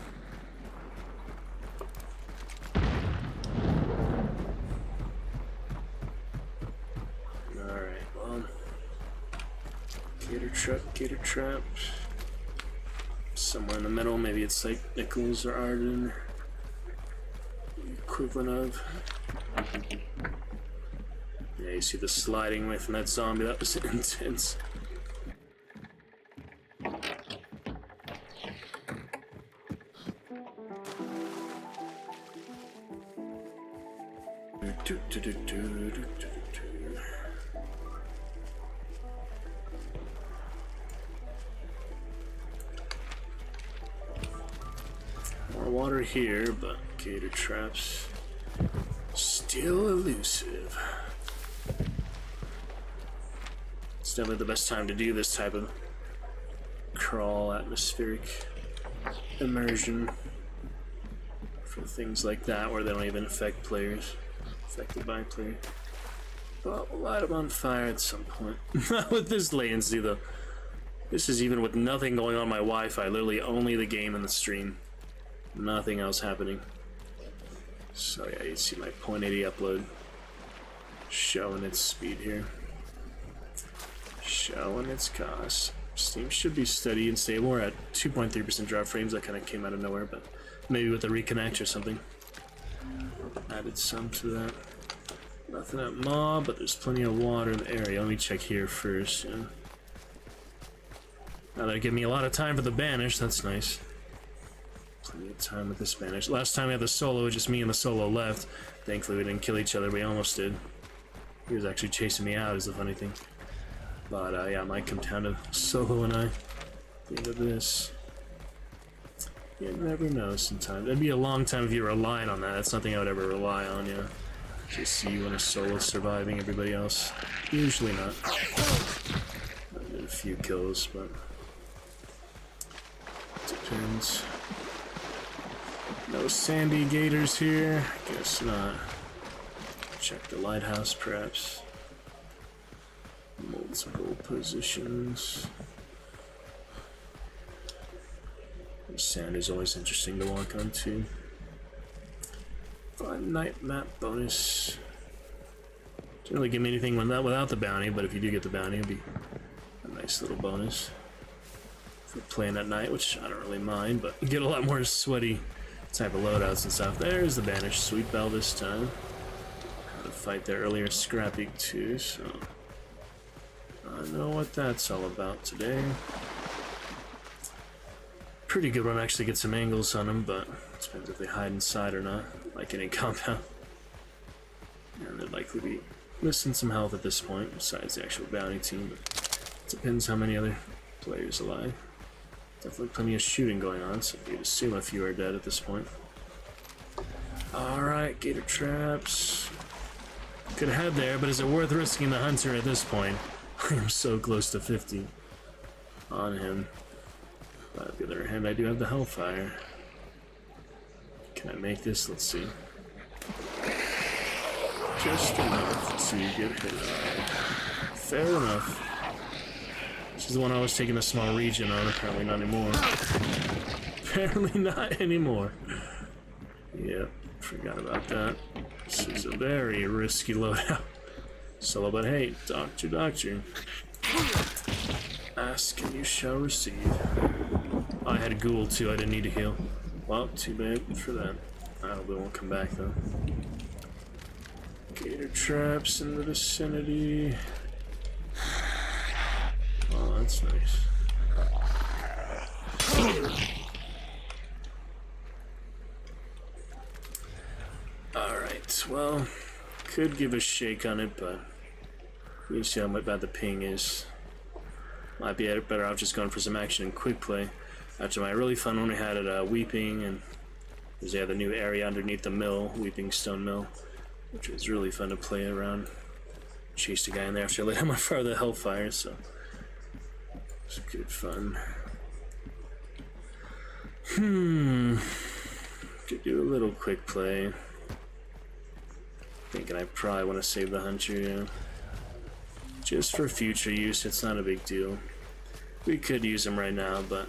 Alright, well. Gator trap. Somewhere in the middle, maybe it's like Nichols or Arden. Equivalent of. Yeah, you see the sliding away from that zombie, that was intense. More water here, but gator traps still elusive. It's definitely the best time to do this type of crawl atmospheric immersion for things like that where they don't even affect players, affected by players. But we'll light them on fire at some point. Not with this latency though. This is even with nothing going on my Wi-Fi, literally only the game and the stream. Nothing else happening. So yeah, you see my 0.80 upload showing its speed here. Showing its cost. Steam should be steady and stable. We're at 2.3% drop frames. That kind of came out of nowhere, but maybe with a reconnect or something. Added some to that. Nothing at mob, but there's plenty of water in the area. Let me check here first. Yeah. Now that'll give me a lot of time for the banish. That's nice. Plenty of time with the Spanish. Last time we had the solo, just me and the solo left. Thankfully we didn't kill each other, we almost did. He was actually chasing me out is the funny thing. But yeah, I might come down to solo and I. The end of this. You never know sometimes. It'd be a long time if you relied on that. That's nothing I would ever rely on, yeah. Just see you in a solo surviving everybody else. Usually not. I did a few kills, but depends. No sandy gators here. Guess not. Check the lighthouse, perhaps. Multiple positions. The sand is always interesting to walk on too. Fun night map bonus. Doesn't really give me anything without the bounty, but if you do get the bounty, it'd be a nice little bonus for playing at night, which I don't really mind, but you get a lot more sweaty type of loadouts and stuff. There's the banished sweet bell this time. Had a fight there earlier, Scrappy too, so I know what that's all about today. Pretty good one, actually get some angles on them, but it depends if they hide inside or not, like any compound. And they'd likely be missing some health at this point, besides the actual bounty team, but it depends how many other players alive. Definitely plenty of shooting going on, so you'd assume a few are dead at this point. Alright, gator traps. Could head there, but is it worth risking the hunter at this point? I am so close to 50 on him. But on the other hand, I do have the Hellfire. Can I make this? Let's see. Just enough to get hit. Fair enough. This is the one I was taking a small region on. Apparently not anymore. Apparently not anymore. Yep, forgot about that. This is a very risky loadout. Solo, but hey, doctor. Ask and you shall receive. I had a ghoul too, I didn't need to heal. Well, too bad for that. I hope it won't come back though. Gator traps in the vicinity. Oh, that's nice. Alright, well, could give a shake on it, but you see how bad the ping is. Might be better off just going for some action and quick play. After my really fun one we had at Weeping, and they had the new area underneath the mill, Weeping Stone Mill, which was really fun to play around. Chased a guy in there after I lit him on fire with the Hellfire, so it's good fun. Could do a little quick play. Thinking I probably want to save the hunter, yeah. Just for future use, it's not a big deal. We could use him right now, but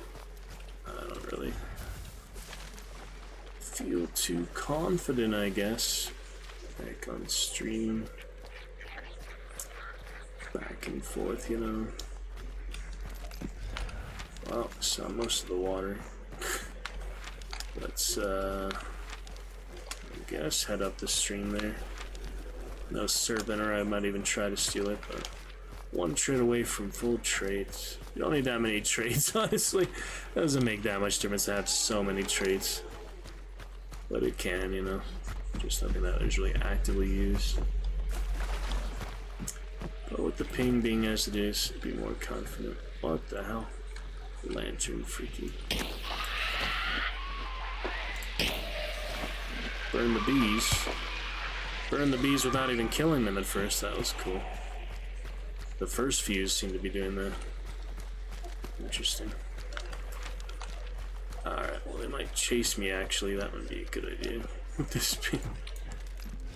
I don't really feel too confident, I guess. Back on stream. Back and forth, you know. Well, saw most of the water. Let's, I guess, head up the stream there. No serpent, or I might even try to steal it, but one trait away from full traits. You don't need that many traits, honestly. It doesn't make that much difference to have so many traits. But it can, you know. Just something that is really actively used. But with the ping being as it is, be more confident. What the hell? Lantern freaky. Burn the bees. Burn the bees without even killing them at first. That was cool. The first fuse seemed to be doing that. Interesting. Alright, well they might chase me actually. That would be a good idea. With this ping.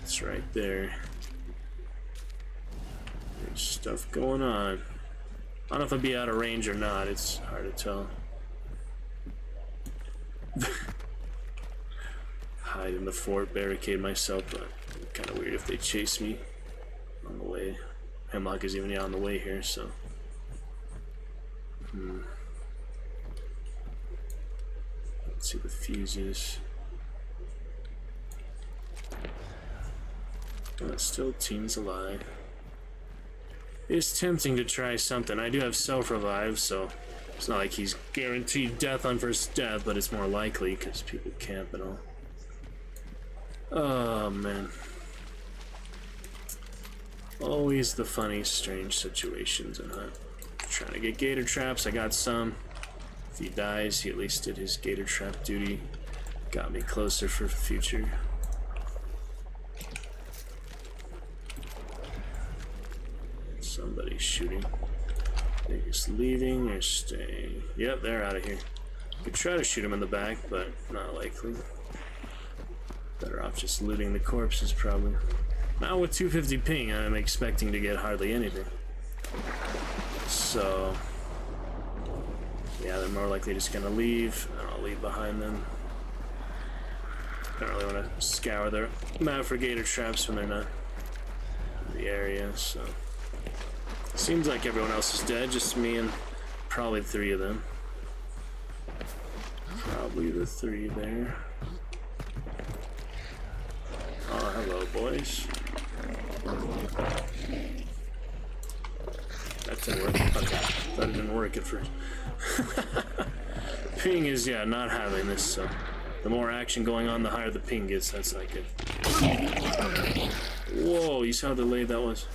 It's right there. There's stuff going on. I don't know if I'd be out of range or not. It's hard to tell. Hide in the fort, barricade myself, but kind of weird if they chase me on the way. Hemlock is even on the way here, so. Let's see the fuses. Still team's alive. It's tempting to try something. I do have self-revive, so it's not like he's guaranteed death on first death, but it's more likely because people camp and all. Oh, man. Always the funny, strange situations in Hunt. Trying to get gator traps, I got some. If he dies, he at least did his gator trap duty. Got me closer for the future. Somebody's shooting. They're just leaving or staying. Yep, they're out of here. Could try to shoot him in the back, but not likely. Better off just looting the corpses, probably. Now with 250 ping, I'm expecting to get hardly anything. So, yeah, they're more likely just gonna leave, and I'll leave behind them. I don't really want to scour their map for gator traps when they're not in the area, so. Seems like everyone else is dead, just me and probably 3 of them. Probably the 3 there. Oh, hello, boys. That didn't work. Okay. Thought it didn't work at first. Ping is, yeah, not having this, so the more action going on, the higher the ping gets. That's not good. Whoa, you saw how delayed that was?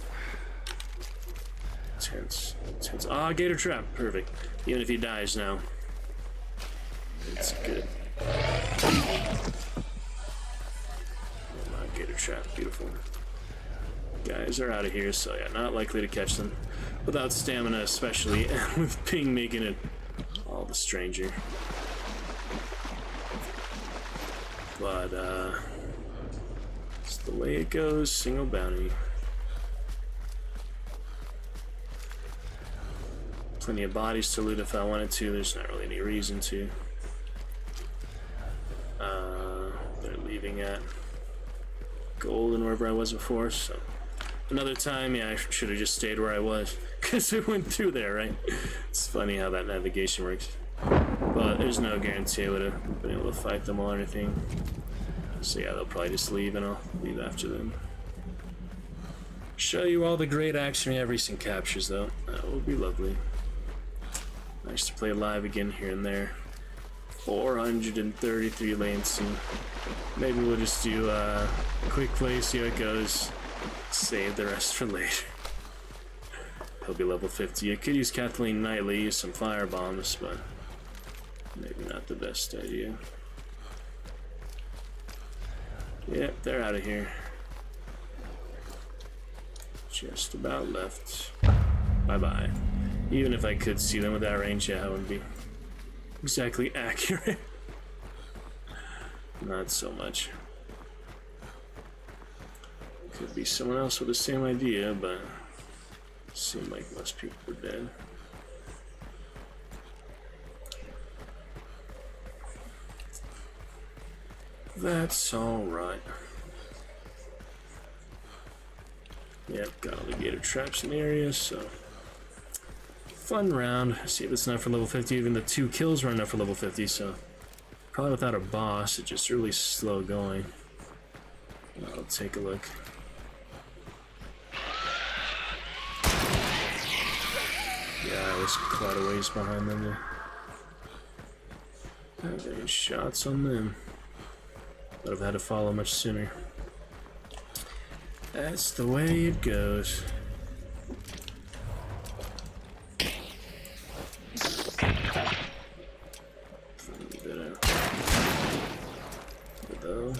Tense. Tense. Ah, gator trap. Perfect. Even if he dies now. It's good. Gator trap. Beautiful. Guys are out of here, so yeah, not likely to catch them. Without stamina, especially, and with ping making it all the stranger. But, it's the way it goes. Single bounty. Plenty of bodies to loot if I wanted to. There's not really any reason to. They're leaving at gold and wherever I was before, so another time, yeah, I should have just stayed where I was because we went through there, right? It's funny how that navigation works, but there's no guarantee I would have been able to fight them all or anything. So yeah, they'll probably just leave and I'll leave after them. Show you all the great action we have recent captures though. That would be lovely. Nice to play live again here and there. 433 lanes. Maybe we'll just do a quick play, see how it goes. Save the rest for later. He'll be level 50. I could use Kathleen Knightley, use some fire bombs, but maybe not the best idea. Yep, they're out of here. Just about left. Bye-bye. Even if I could see them with that range, yeah, that wouldn't be exactly accurate. Not so much. Could be someone else with the same idea, but it seemed like most people were dead. That's alright. Yep, got all the gator traps in the area, so fun round. See if it's enough for level 50. Even the 2 kills were enough for level 50, so probably without a boss, it's just really slow going. I'll take a look. Yeah, I was quite a ways behind them there. Not any shots on them. Would have had to follow much sooner. That's the way it goes. Though.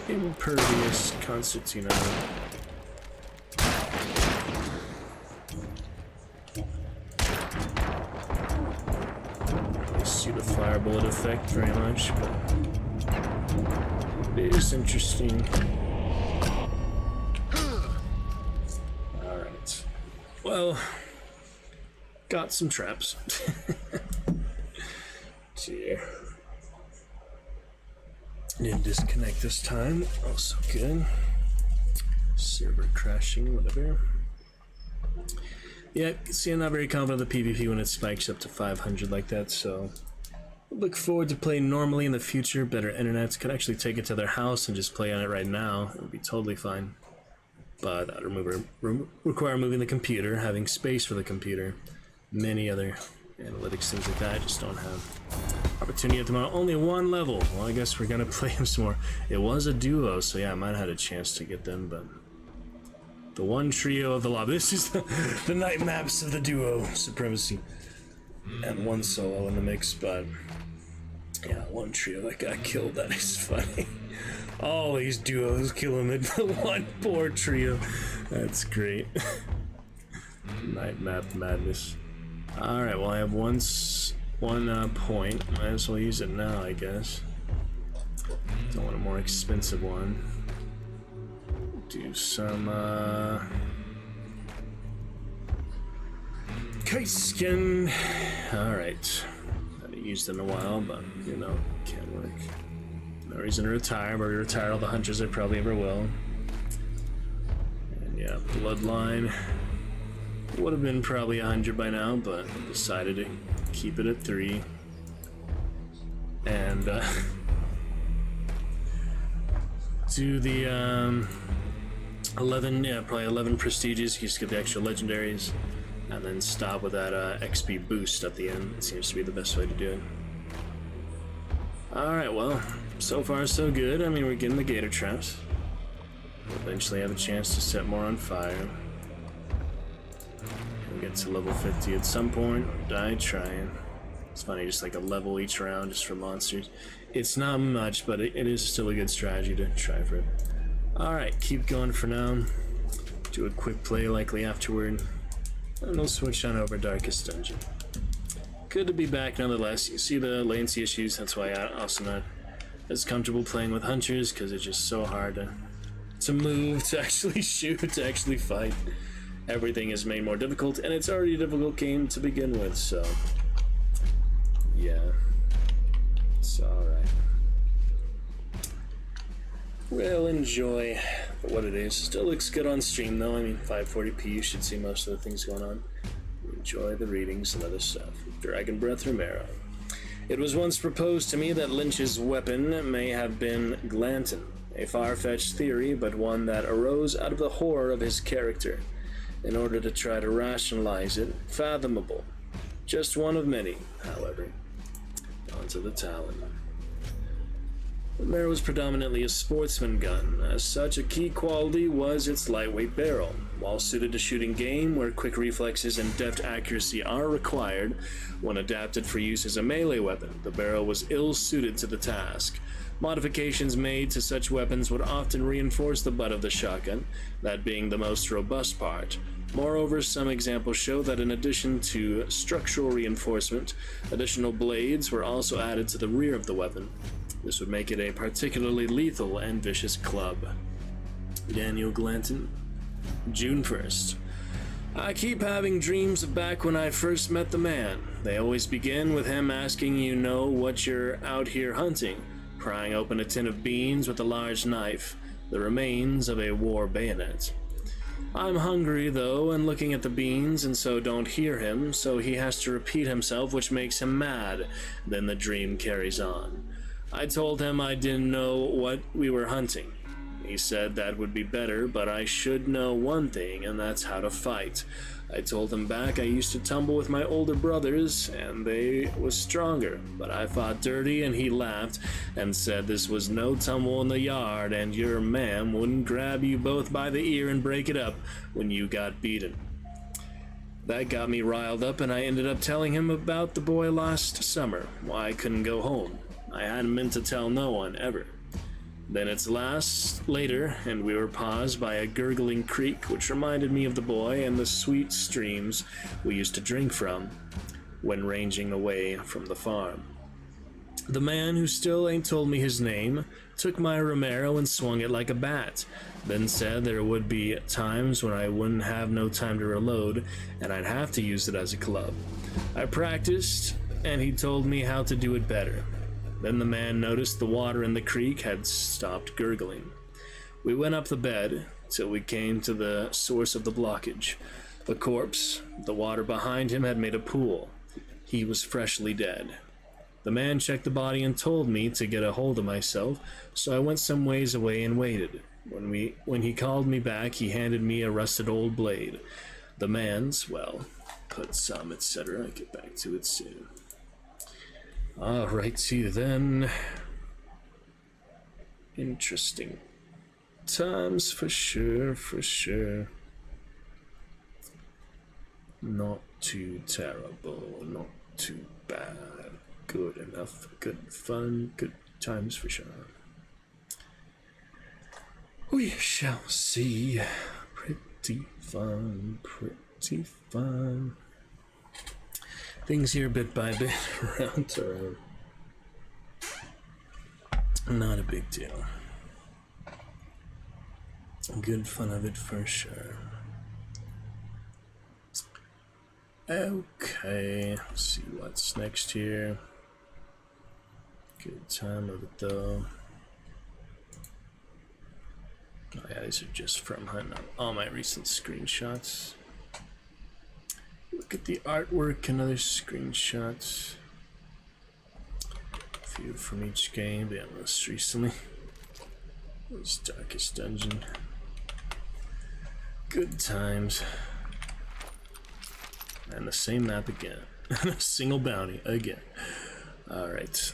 Impervious Constantino. Suit a fire bullet effect very much, but it is interesting. Alright. Well, got some traps. Dear. Didn't disconnect this time. Also good. Server crashing, whatever. Yeah, see, I'm not very confident of the PvP when it spikes up to 500 like that, so look forward to playing normally in the future. Better internets. Could actually take it to their house and just play on it right now. It would be totally fine. But that would require moving the computer, having space for the computer, many other analytics, things like that. I just don't have opportunity at the moment. Only 1 level. Well, I guess we're gonna play him some more. It was a duo, so yeah, I might have had a chance to get them, but the one trio of the lobby. This is the night maps of the duo supremacy. And 1 solo in the mix, but yeah, 1 trio that got killed. That is funny. All these duos killing the 1 poor trio. That's great. Night map madness. Alright, well I have one point. Might as well use it now, I guess. Don't want a more expensive one. Do some kite skin. Alright. Haven't used it in a while, but you know, can't work. No reason to retire, but we retire all the hunters I probably ever will. And yeah, bloodline would have been probably 100 by now, but decided to keep it at 3. And do the 11, yeah, probably 11 prestiges. You just get the extra legendaries, and then stop with that XP boost at the end. It seems to be the best way to do it. Alright, well, so far so good. I mean, we're getting the gator traps. We'll eventually have a chance to set more on fire. We'll get to level 50 at some point. Die trying. It's funny, just like a level each round just for monsters. It's not much, but it is still a good strategy to try for it. Alright, keep going for now. Do a quick play likely afterward. And we'll switch on over Darkest Dungeon. Good to be back nonetheless. You see the latency issues, that's why I'm also not as comfortable playing with hunters, because it's just so hard to move, to actually shoot, to actually fight. Everything is made more difficult, and it's already a difficult game to begin with, so yeah, it's alright. We'll enjoy what it is. Still looks good on stream though. I mean, 540p, you should see most of the things going on. Enjoy the readings and other stuff. Dragon Breath Romero. It was once proposed to me that Lynch's weapon may have been Glanton, a far-fetched theory, but one that arose out of the horror of his character. In order to try to rationalize it, fathomable. Just one of many, however. Onto the Talon. The Romero was predominantly a sportsman gun. As such, a key quality was its lightweight barrel. While suited to shooting game, where quick reflexes and deft accuracy are required, when adapted for use as a melee weapon, the barrel was ill-suited to the task. Modifications made to such weapons would often reinforce the butt of the shotgun, that being the most robust part. Moreover, some examples show that in addition to structural reinforcement, additional blades were also added to the rear of the weapon. This would make it a particularly lethal and vicious club. Daniel Glanton, June 1st. I keep having dreams of back when I first met the man. They always begin with him asking you know what you're out here hunting, prying open a tin of beans with a large knife, the remains of a war bayonet. I'm hungry, though, and looking at the beans, and so don't hear him, so he has to repeat himself, which makes him mad. Then the dream carries on. I told him I didn't know what we were hunting. He said that would be better, but I should know one thing, and that's how to fight. I told him back I used to tumble with my older brothers, and they was stronger, but I fought dirty, and he laughed and said this was no tumble in the yard, and your mam wouldn't grab you both by the ear and break it up when you got beaten. That got me riled up, and I ended up telling him about the boy last summer, why I couldn't go home. I hadn't meant to tell no one, ever. Then it's later, and we were paused by a gurgling creek, which reminded me of the boy and the sweet streams we used to drink from when ranging away from the farm. The man, who still ain't told me his name, took my Romero and swung it like a bat, then said there would be times when I wouldn't have no time to reload, and I'd have to use it as a club. I practiced, and he told me how to do it better. Then the man noticed the water in the creek had stopped gurgling. We went up the bed till we came to the source of the blockage. A corpse. The water behind him had made a pool. He was freshly dead. The man checked the body and told me to get a hold of myself, so I went some ways away and waited. When he called me back, he handed me a rusted old blade. The man's, well, put some, etc. I'll get back to it soon. Alrighty then. Interesting times for sure, for sure. Not too terrible, not too bad. Good enough, good fun, good times for sure. We shall see. Pretty fun, pretty fun. Things here bit by bit, round to round. Not a big deal. Good fun of it for sure. Okay, let's see what's next here. Good time of it though. Oh yeah, these are just from hunting up all my recent screenshots. Look at the artwork and other screenshots. A few from each game, but most recently was Darkest Dungeon. Good times. And the same map again. A single bounty again. Alright.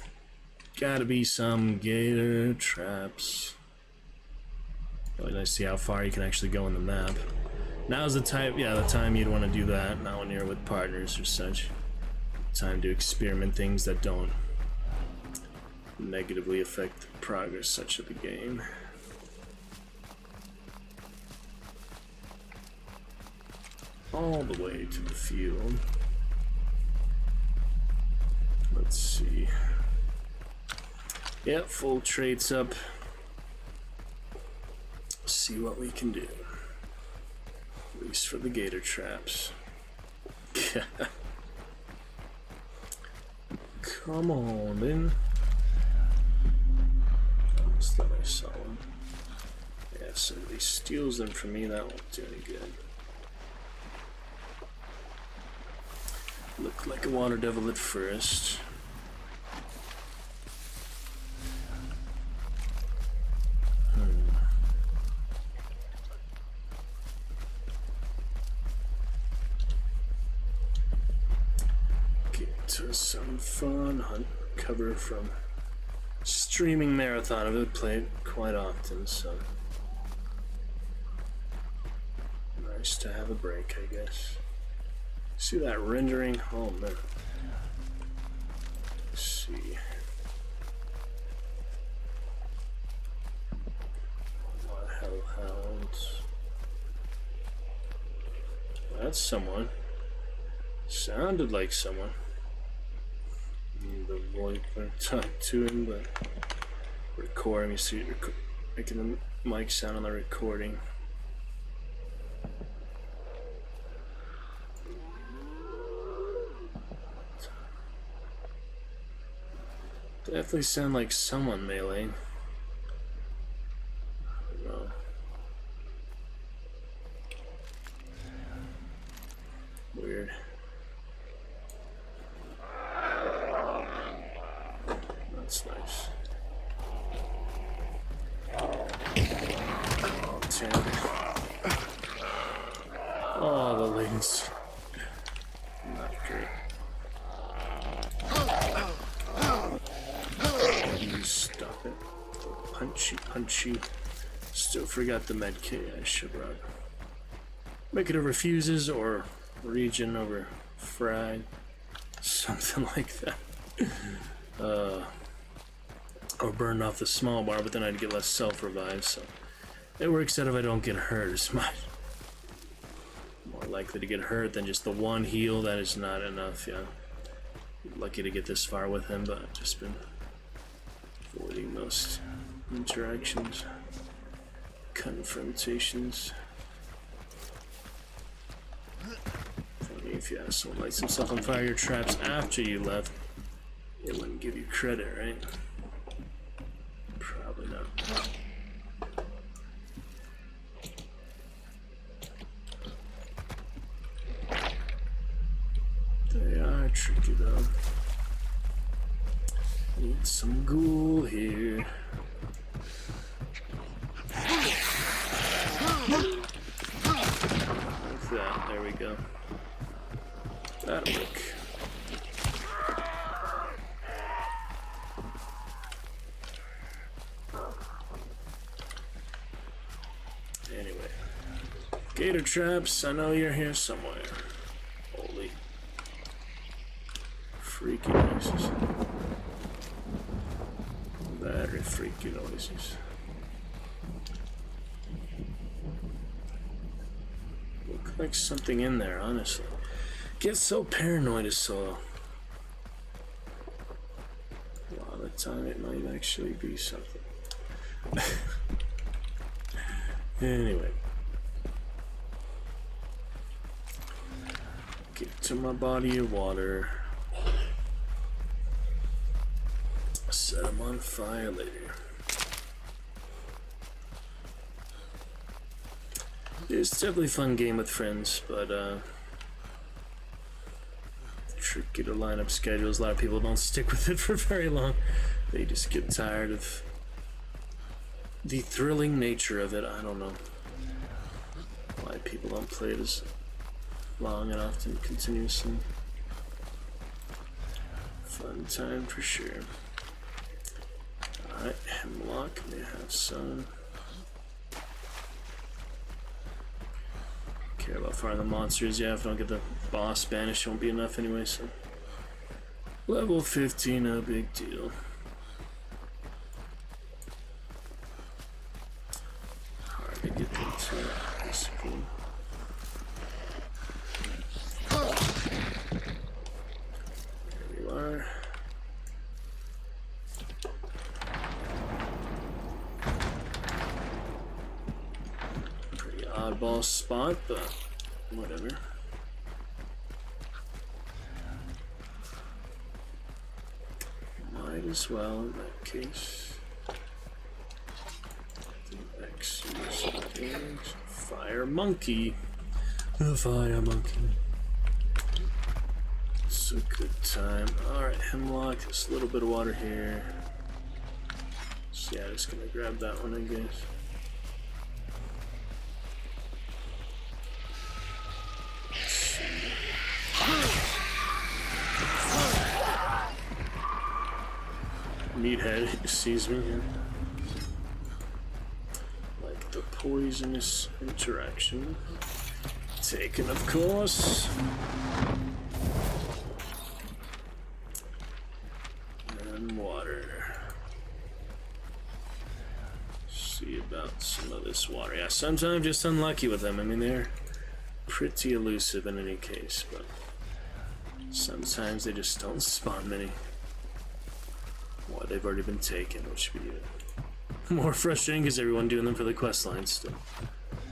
Gotta be some gator traps. Really nice to see how far you can actually go in the map. Now's the time, yeah, the time you'd want to do that, not when you're with partners or such. Time to experiment things that don't negatively affect the progress such of the game. All the way to the field. Let's see. Yep, full traits up. See what we can do. At least for the gator traps. Come on, then. Almost thought I saw one. Yeah, somebody steals them from me, that won't do any good. Look like a water devil at first. Get to some fun hunt cover from streaming marathon. I've played quite often, so nice to have a break, I guess. See that rendering? Oh man. Let's see. What hellhounds? That's someone. Sounded like someone. The voice talk to him, but record him. You see, making the mic sound on the recording. Definitely sound like someone melee. I don't know. Weird. That's nice. Oh, damn. Oh, the latency. Not great. Stop it. Punchy, punchy. Still forgot the med kit I should run. Make it over fuses or region over fried. Something like that. Or burn off the small bar, but then I'd get less self-revive, so it works out if I don't get hurt as much. More likely to get hurt than just the one heal. That is not enough, yeah. Lucky to get this far with him, but I've just been avoiding most interactions, confrontations. Funny if you have someone lights himself on fire your traps after you left, it wouldn't give you credit, right? Probably not. They are tricky though. Need some ghoul here. Like that, there we go. That'll work. Anyway. Gator traps, I know you're here somewhere. Holy. Freaky noises. Very freaky noises. Look like something in there, honestly. Get so paranoid as so. A lot of the time it might actually be something. Anyway. Get to my body of water. Set them on fire later. It's definitely a fun game with friends, but tricky to line up schedules. A lot of people don't stick with it for very long. They just get tired of the thrilling nature of it. I don't know. why people don't play it as long and often continuously. Fun time for sure. Alright, Hemlock may have some. Care about firing the monsters. Yeah, if I don't get the boss banished, it won't be enough anyway, so. Level 15, no big deal. Hard to get them to basically. There you are. Pretty oddball spot, but whatever. Might as well in that case. The X is Fire Monkey. The Fire Monkey. It's a good time. Alright, Hemlock, just a little bit of water here. So yeah, just gonna grab that one, I guess. Meathead sees me here. Like the poisonous interaction. Taken, of course. And water. See about some of this water. Yeah, sometimes I'm just unlucky with them. I mean, they're pretty elusive in any case, but sometimes they just don't spawn many. Well, they've already been taken, which would be more frustrating because everyone doing them for the quest line still.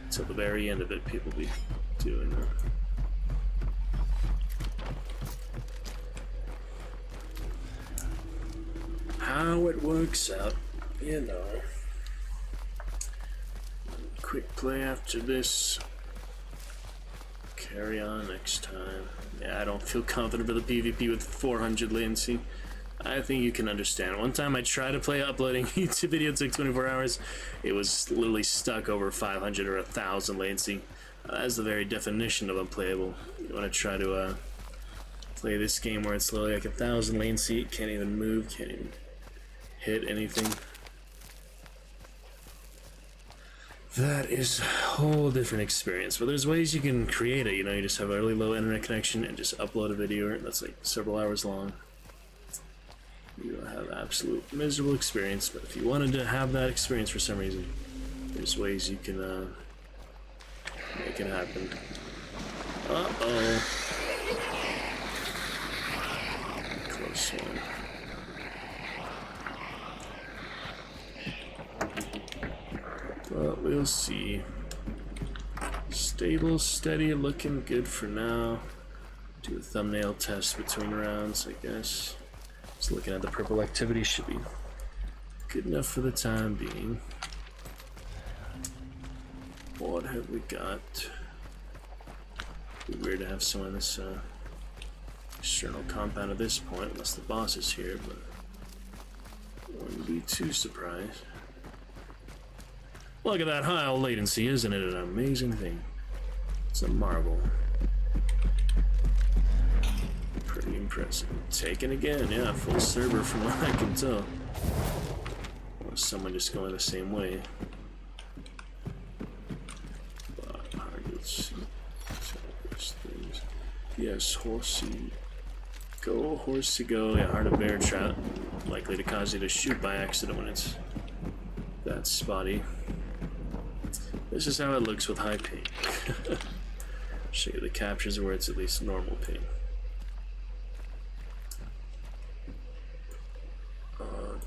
Until the very end of it, people be doing them. How it works out, you know. Quick play after this. Carry on next time. Yeah, I don't feel confident for the PvP with 400 latency. I think you can understand. One time I tried to play uploading YouTube video, it took 24 hours. It was literally stuck over 500 or 1,000 latency. That's the very definition of unplayable. You want to try to play this game where it's literally like 1,000 latency, can't even move, can't even hit anything. That is a whole different experience. But there's ways you can create it, you know, you just have a really low internet connection and just upload a video that's like several hours long. You will have absolute miserable experience, but if you wanted to have that experience for some reason, there's ways you can make it happen. Uh-oh. Close one. But we'll see. Stable, steady, looking good for now. Do a thumbnail test between rounds, I guess. Just looking at the purple activity, should be good enough for the time being. What have we got? It'd be weird to have someone in this external compound at this point, unless the boss is here, but I wouldn't be too surprised. Look at that high latency, isn't it an amazing thing? It's a marvel. Pretty impressive. Taken again, yeah, full server from what I can tell. Or someone just going the same way. But hard to see. Yes, horsey. Go, horsey, go. Yeah, hard to bear trap. Likely to cause you to shoot by accident when it's that spotty. This is how it looks with high ping. Show you the captures where it's at least normal ping.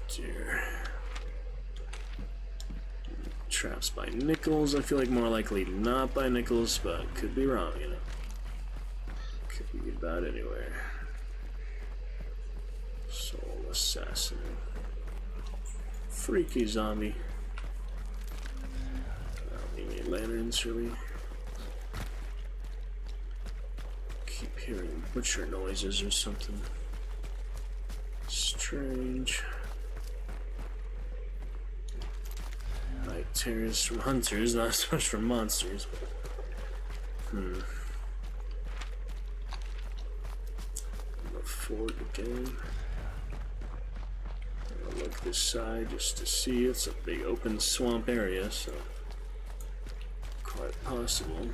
Dear. Traps by Nichols. I feel like more likely not by Nichols, but could be wrong, you know. Could be about anywhere. Soul Assassin. Freaky zombie. I don't need any lanterns, really. Keep hearing butcher noises or something. Strange. Night terrors from hunters, not so much from monsters. The fort again. I'll look this side just to see. It's a big open swamp area, so quite possible.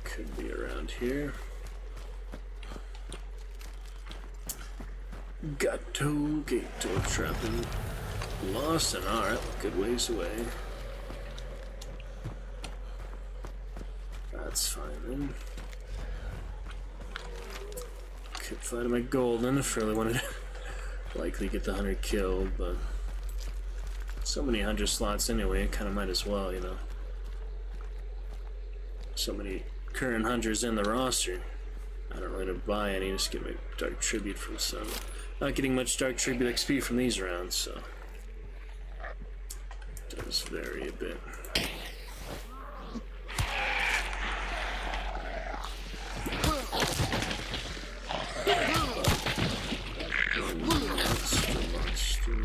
Could be around here. Gato gate door trapping. Lost an art, good ways away. That's fine then. Could find my golden if I really wanted to likely get the hunter killed, but so many hunter slots anyway, kind of might as well, you know. So many current hunters in the roster. I don't really buy any, just get my Dark Tribute from some. Not getting much Dark Tribute XP from these rounds, so it does vary a bit. Monster.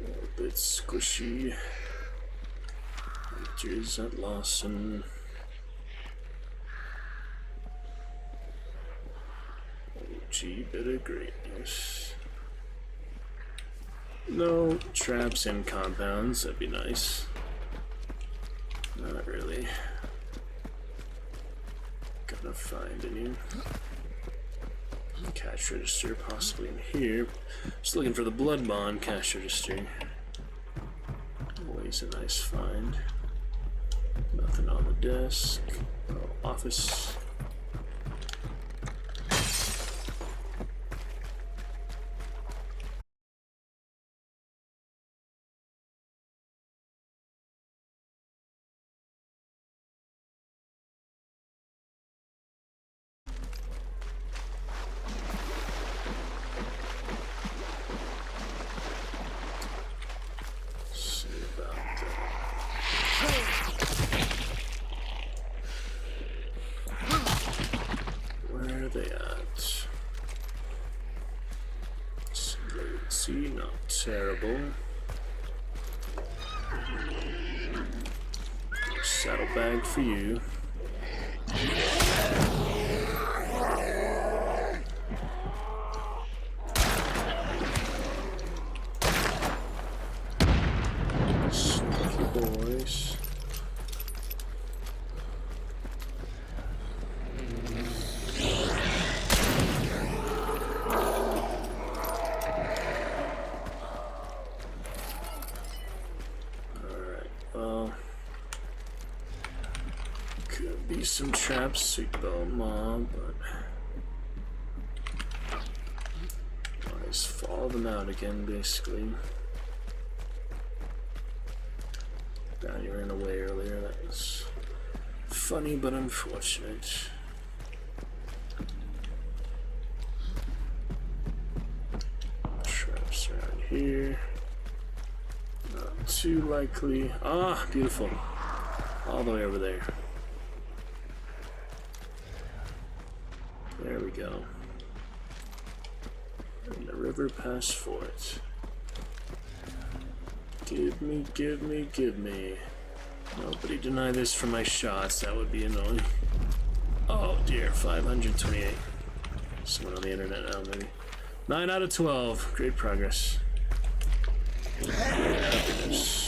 A little bit squishy. Hunters at Lawson. OG bit of greatness. No traps and compounds, that'd be nice. Not really. Gonna find any. Cash register possibly in here. Just looking for the Blood Bond cash register. Always a nice find. Nothing on the desk. Oh, office. Not terrible. Saddlebag for you. Sneaky boys. Some traps, sweet bow mob, but I just follow them out again, basically. Bounty ran away earlier. That was funny but unfortunate. Traps around here. Not too likely. Ah, beautiful. All the way over there. There we go. And the river pass fort. Give me, give me, give me. Nobody deny this for my shots. That would be annoying. Oh dear, 528. Someone on the internet now, maybe. 9 out of 12. Great progress. Great happiness.